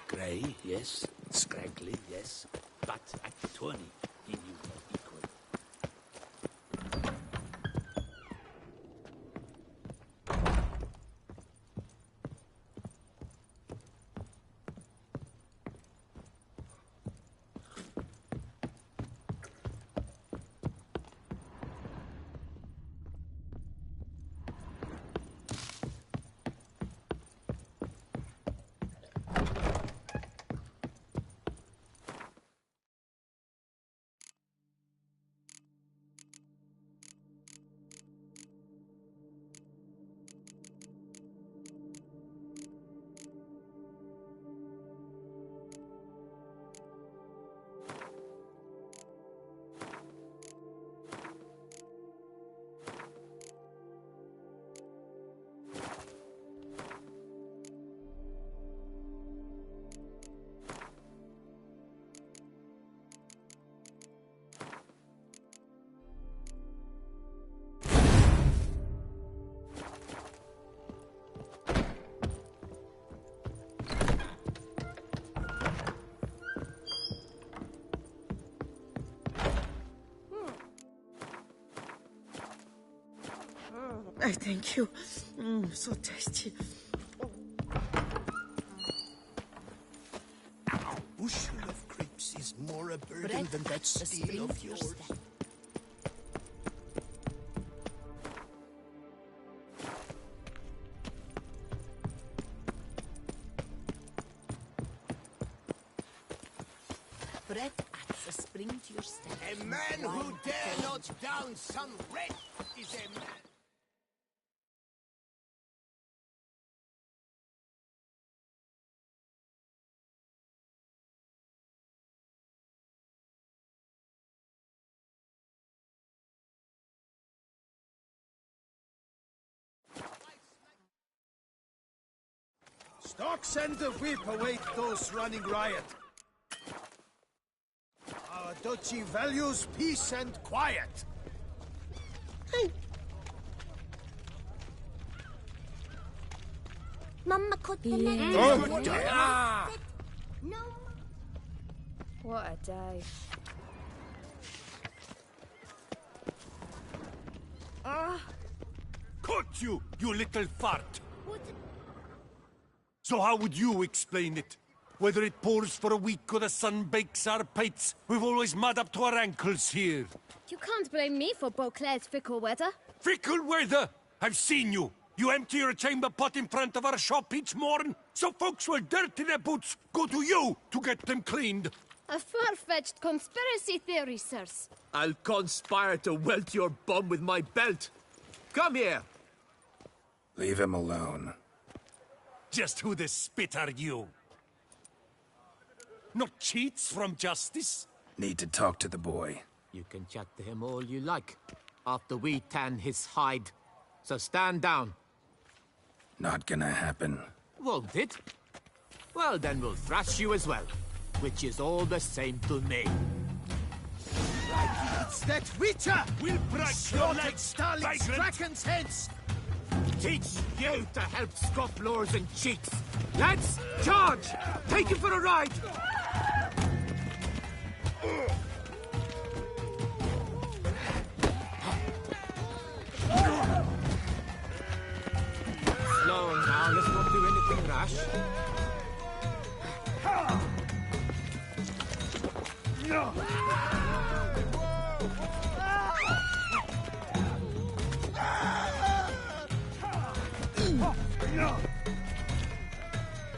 [SPEAKER 12] Grey, yes. Scraggly, yes. But at the tourney, he knew no equal.
[SPEAKER 3] I thank you. So tasty.
[SPEAKER 7] Bushel of grapes is more a burden than that steel of yours.
[SPEAKER 14] breath at the spring to your step.
[SPEAKER 7] A man who dare not down some red is a man.
[SPEAKER 15] Stark send the whip await those running riot. Our duchy values peace and quiet.
[SPEAKER 13] Mama could the No.
[SPEAKER 9] What a day.
[SPEAKER 16] Caught you, you little fart! So how would you explain it? Whether it pours for a week or the sun bakes our pates, we've always mud up to our ankles here.
[SPEAKER 9] You can't blame me for Beauclair's fickle weather.
[SPEAKER 16] Fickle weather? I've seen you. You empty your chamber pot in front of our shop each morn, so folks will dirty their boots, go to you to get them cleaned.
[SPEAKER 9] A far-fetched conspiracy theory, sirs.
[SPEAKER 17] I'll conspire to welt your bum with my belt. Come here.
[SPEAKER 1] Leave him alone.
[SPEAKER 16] Just who the spit are you? Not cheats from justice?
[SPEAKER 1] Need to talk to the boy.
[SPEAKER 17] You can chat to him all you like, after we tan his hide. So stand down.
[SPEAKER 1] Not gonna happen.
[SPEAKER 17] Won't it? Well, then we'll thrash you as well, which is all the same to me.
[SPEAKER 15] It's that Witcher!
[SPEAKER 16] We'll break your legs,
[SPEAKER 15] Starling's Kraken's heads!
[SPEAKER 17] Teach you to help scofflaws and cheats. Lads, charge! Take him for a ride! Slow now, let's not do anything rash.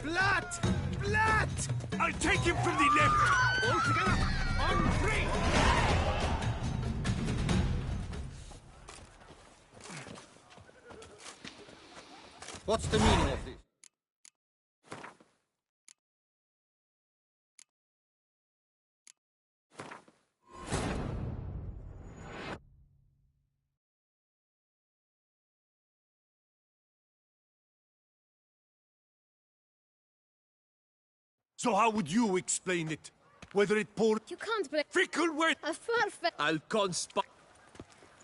[SPEAKER 15] Blood! Blood!
[SPEAKER 16] I'll take him from the left!
[SPEAKER 17] All together, on three!
[SPEAKER 15] What's the meaning of this?
[SPEAKER 16] So how would you explain it? Whether it poured...
[SPEAKER 9] You can't blame...
[SPEAKER 16] Fickle weather...
[SPEAKER 9] A far-fetched...
[SPEAKER 17] I'll conspire...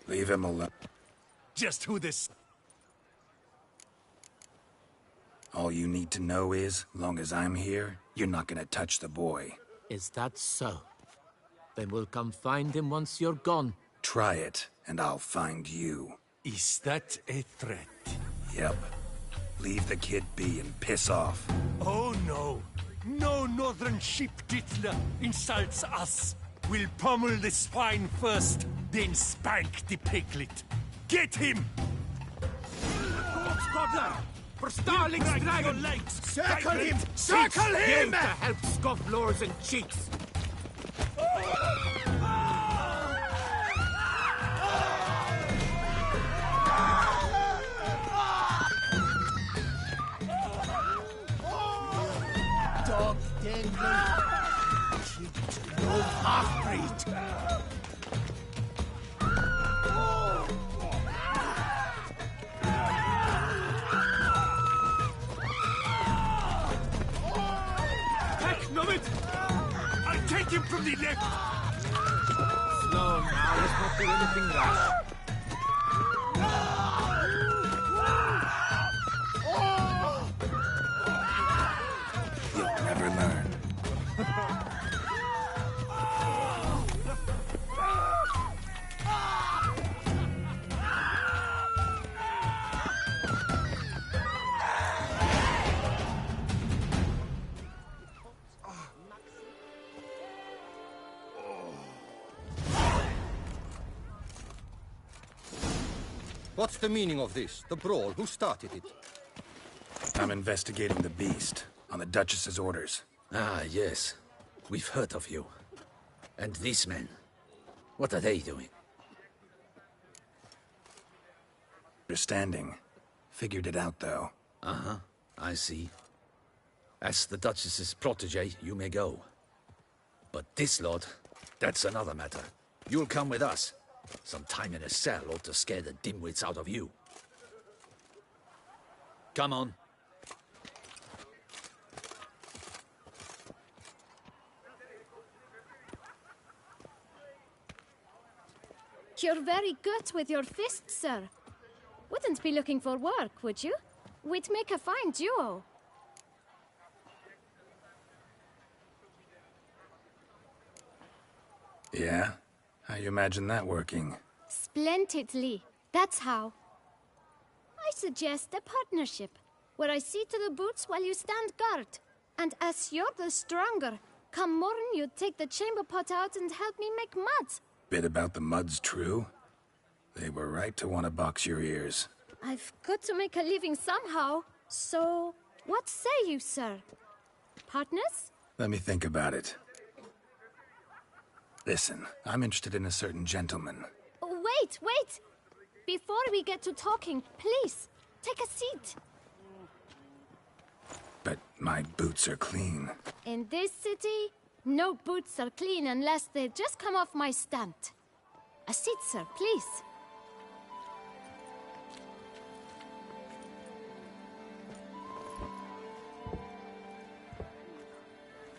[SPEAKER 1] Leave him alone.
[SPEAKER 16] Just who this...
[SPEAKER 1] All you need to know is, long as I'm here, you're not gonna touch the boy.
[SPEAKER 17] Is that so? Then we'll come find him once you're gone.
[SPEAKER 1] Try it, and I'll find you.
[SPEAKER 16] Is that a threat?
[SPEAKER 1] Yep. Leave the kid be and piss off.
[SPEAKER 16] Oh no. No northern sheep dittler insults us. We'll pummel the swine first, then spank the piglet. Get him!
[SPEAKER 17] Scottler! For Starling's dragon!
[SPEAKER 16] Legs.
[SPEAKER 15] Circle him! Circle him!
[SPEAKER 17] You to help scofflaws and cheats!
[SPEAKER 15] Dog den no half-breed!
[SPEAKER 16] I'll take him from the left!
[SPEAKER 17] Slow now, let's not do anything rash.
[SPEAKER 1] You'll never learn.
[SPEAKER 15] What's the meaning of this? The brawl? Who started it?
[SPEAKER 1] I'm investigating the beast, on the Duchess's orders.
[SPEAKER 12] Ah, yes. We've heard of you. And these men, what are they doing?
[SPEAKER 1] Understanding. Figured it out, though.
[SPEAKER 12] Uh-huh, I see. As the Duchess's protege, you may go. But this lot, that's another matter. You'll come with us. Some time in a cell ought to scare the dimwits out of you. Come on.
[SPEAKER 9] You're very good with your fists, sir. Wouldn't be looking for work, would you? We'd make a fine duo.
[SPEAKER 1] Yeah? How you imagine that working?
[SPEAKER 9] Splendidly. That's how. I suggest a partnership, where I see to the boots while you stand guard. And as you're the stronger, come morn you take the chamber pot out and help me make mud.
[SPEAKER 1] Bit about the mud's true? They were right to want to box your ears.
[SPEAKER 9] I've got to make a living somehow, so what say you, sir? Partners?
[SPEAKER 1] Let me think about it. Listen, I'm interested in a certain gentleman.
[SPEAKER 9] Wait, wait! Before we get to talking, please, take a seat.
[SPEAKER 1] But my boots are clean.
[SPEAKER 9] In this city, no boots are clean unless they just come off my stand. A seat, sir, please.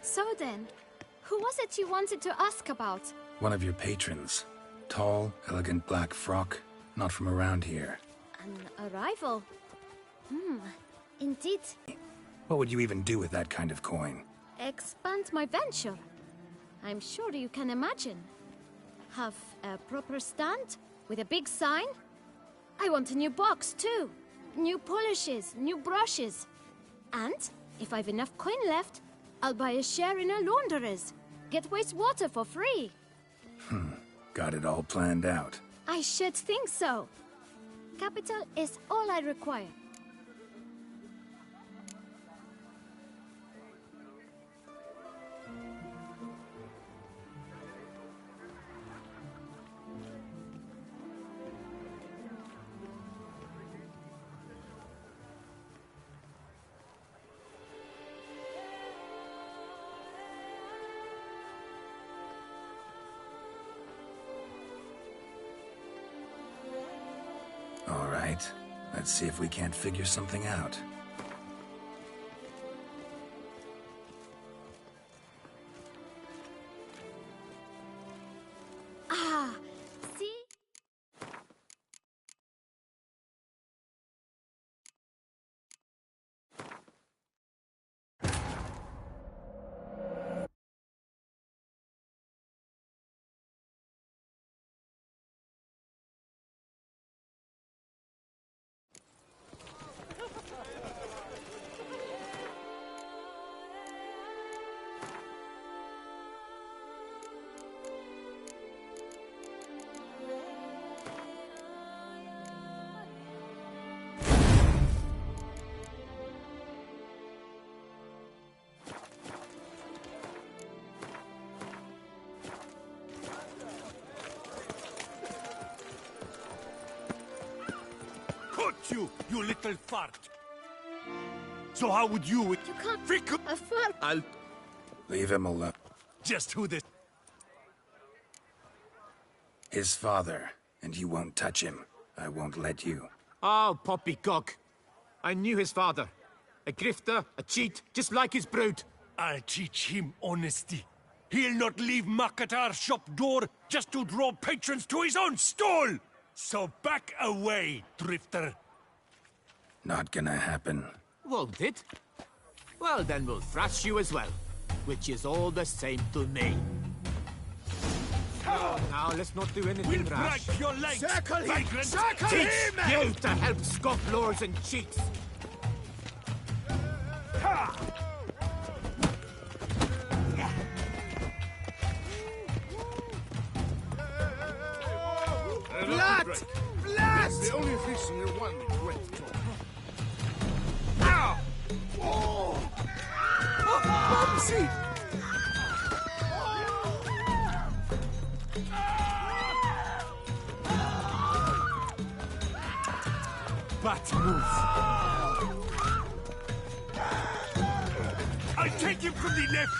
[SPEAKER 9] So then, who was it you wanted to ask about?
[SPEAKER 1] One of your patrons. Tall, elegant black frock. Not from around here.
[SPEAKER 9] An arrival? Indeed.
[SPEAKER 1] What would you even do with that kind of coin?
[SPEAKER 9] Expand my venture. I'm sure you can imagine. Have a proper stand with a big sign. I want a new box too. New polishes, new brushes. And if I've enough coin left, I'll buy a share in a launderer's. Get wastewater for free.
[SPEAKER 1] Got it all planned out.
[SPEAKER 9] I should think so. Capital is all I require.
[SPEAKER 1] All right. Let's see if we can't figure something out.
[SPEAKER 9] Ah, see?
[SPEAKER 16] You little fart. So how would you...
[SPEAKER 9] You can't... A fart...
[SPEAKER 16] I'll...
[SPEAKER 1] Leave him alone.
[SPEAKER 16] Just who this...
[SPEAKER 1] His father, and you won't touch him. I won't let you.
[SPEAKER 17] Oh, poppycock. I knew his father. A grifter, a cheat, just like his brood.
[SPEAKER 16] I'll teach him honesty. He'll not leave muck at our shop door just to draw patrons to his own stall! So back away, drifter.
[SPEAKER 1] Not gonna happen.
[SPEAKER 17] Won't it? Well, then we'll thrash you as well. Which is all the same to me. Now, let's not do anything
[SPEAKER 16] We'll
[SPEAKER 17] rash.
[SPEAKER 16] break your legs,
[SPEAKER 17] Circle him!
[SPEAKER 16] vagrant!
[SPEAKER 17] Circle
[SPEAKER 16] Teach
[SPEAKER 17] him! You to help scofflaws and cheats! Blood! Blood!
[SPEAKER 18] The only fish in your one great talk.
[SPEAKER 17] Ow! Oh! Bubsy!
[SPEAKER 16] rat move. I'll take him from the left.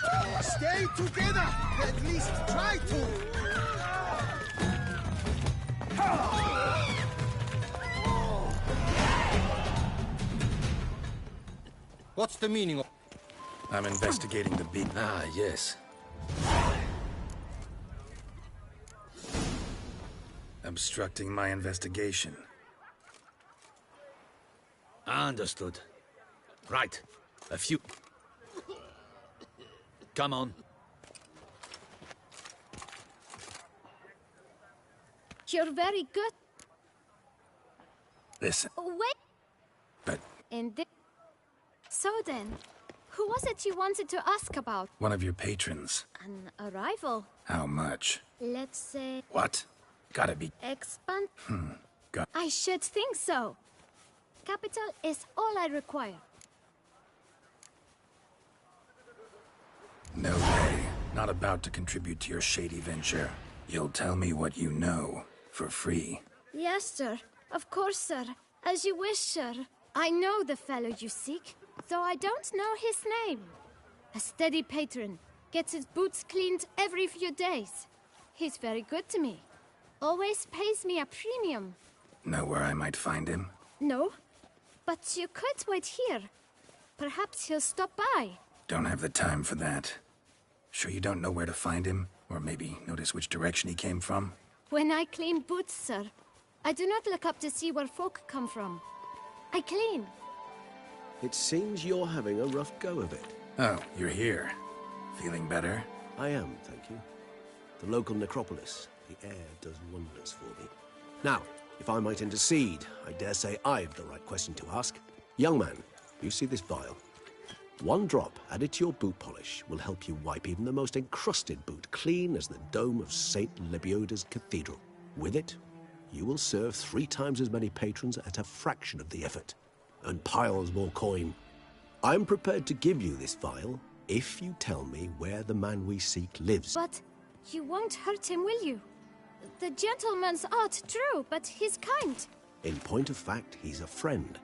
[SPEAKER 4] Stay together! At least try to!
[SPEAKER 15] What's the meaning of...
[SPEAKER 12] I'm investigating the beat. Ah, yes. Obstructing my investigation. Understood. Right. A few... Come on.
[SPEAKER 9] You're very good.
[SPEAKER 12] Listen.
[SPEAKER 9] Wait.
[SPEAKER 12] But...
[SPEAKER 9] So then, who was it you wanted to ask about?
[SPEAKER 1] One of your patrons.
[SPEAKER 9] An arrival.
[SPEAKER 1] How much?
[SPEAKER 9] Let's say...
[SPEAKER 1] What? Gotta be...
[SPEAKER 9] Expand?
[SPEAKER 1] Got...
[SPEAKER 9] I should think so. Capital is all I require.
[SPEAKER 1] No way. Not about to contribute to your shady venture. You'll tell me what you know, for free.
[SPEAKER 9] Yes, sir. Of course, sir. As you wish, sir. I know the fellow you seek, though I don't know his name. A steady patron. Gets his boots cleaned every few days. He's very good to me. Always pays me a premium.
[SPEAKER 1] Know where I might find him?
[SPEAKER 9] No, but you could wait here. Perhaps he'll stop by.
[SPEAKER 1] Don't have the time for that. Sure you don't know where to find him? Or maybe notice which direction he came from?
[SPEAKER 9] When I clean boots, sir, I do not look up to see where folk come from. I clean.
[SPEAKER 5] It seems you're having a rough go of it.
[SPEAKER 1] Oh, you're here. Feeling better?
[SPEAKER 5] I am, thank you. The local necropolis. The air does wonders for me. Now, if I might intercede, I dare say I've the right question to ask. Young man, you see this vial? One drop added to your boot polish will help you wipe even the most encrusted boot clean as the dome of St. Lebioda's cathedral. With it, you will serve 3 times as many patrons at a fraction of the effort, and piles more coin. I'm prepared to give you this vial if you tell me where the man we seek lives.
[SPEAKER 9] But you won't hurt him, will you? The gentleman's odd, true, but he's kind.
[SPEAKER 5] In point of fact, he's a friend.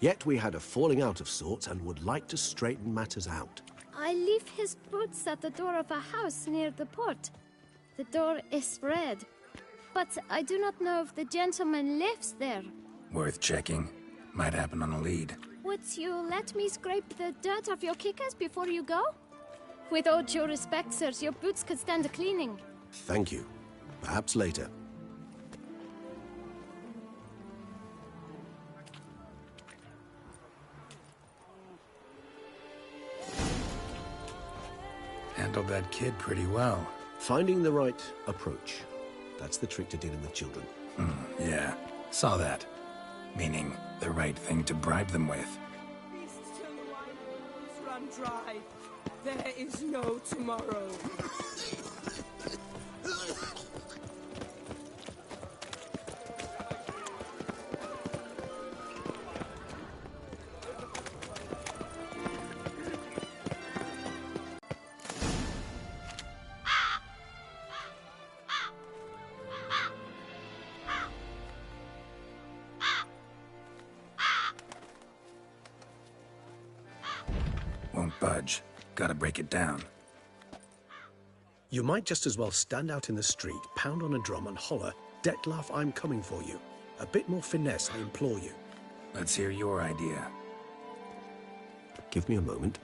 [SPEAKER 5] Yet we had a falling out of sorts and would like to straighten matters out.
[SPEAKER 9] I leave his boots at the door of a house near the port. The door is red, but I do not know if the gentleman lives there.
[SPEAKER 1] Worth checking. Might happen on a lead.
[SPEAKER 9] Would you let me scrape the dirt off your kickers before you go? With all due respect, sirs, your boots could stand a cleaning.
[SPEAKER 5] Thank you. Perhaps later.
[SPEAKER 1] Handled that kid pretty well.
[SPEAKER 5] Finding the right approach. That's the trick to dealing with children.
[SPEAKER 1] Yeah, saw that. Meaning, the right thing to bribe them with.
[SPEAKER 3] Beasts till the wine run dry. There is no tomorrow.
[SPEAKER 1] Won't budge. Gotta break it down.
[SPEAKER 8] You might just as well stand out in the street, pound on a drum and holler, "Detlef, I'm coming for you." A bit more finesse, I implore you.
[SPEAKER 1] Let's hear your idea.
[SPEAKER 5] Give me a moment.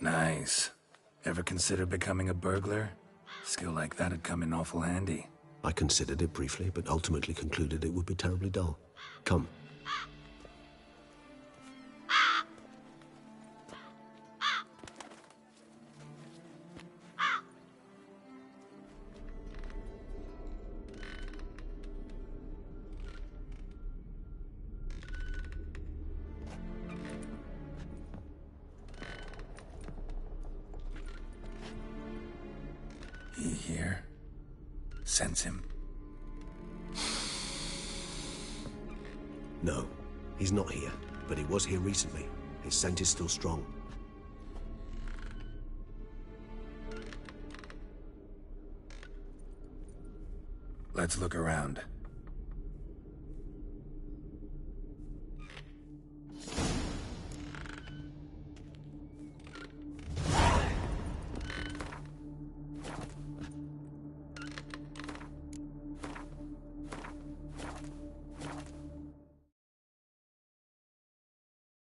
[SPEAKER 1] Nice. Ever consider becoming a burglar? Skill like that'd come in awful handy.
[SPEAKER 5] I considered it briefly, but ultimately concluded it would be terribly dull. Come.
[SPEAKER 1] He here? Sense him?
[SPEAKER 5] No, he's not here, but he was here recently. His scent is still strong.
[SPEAKER 1] Let's look around.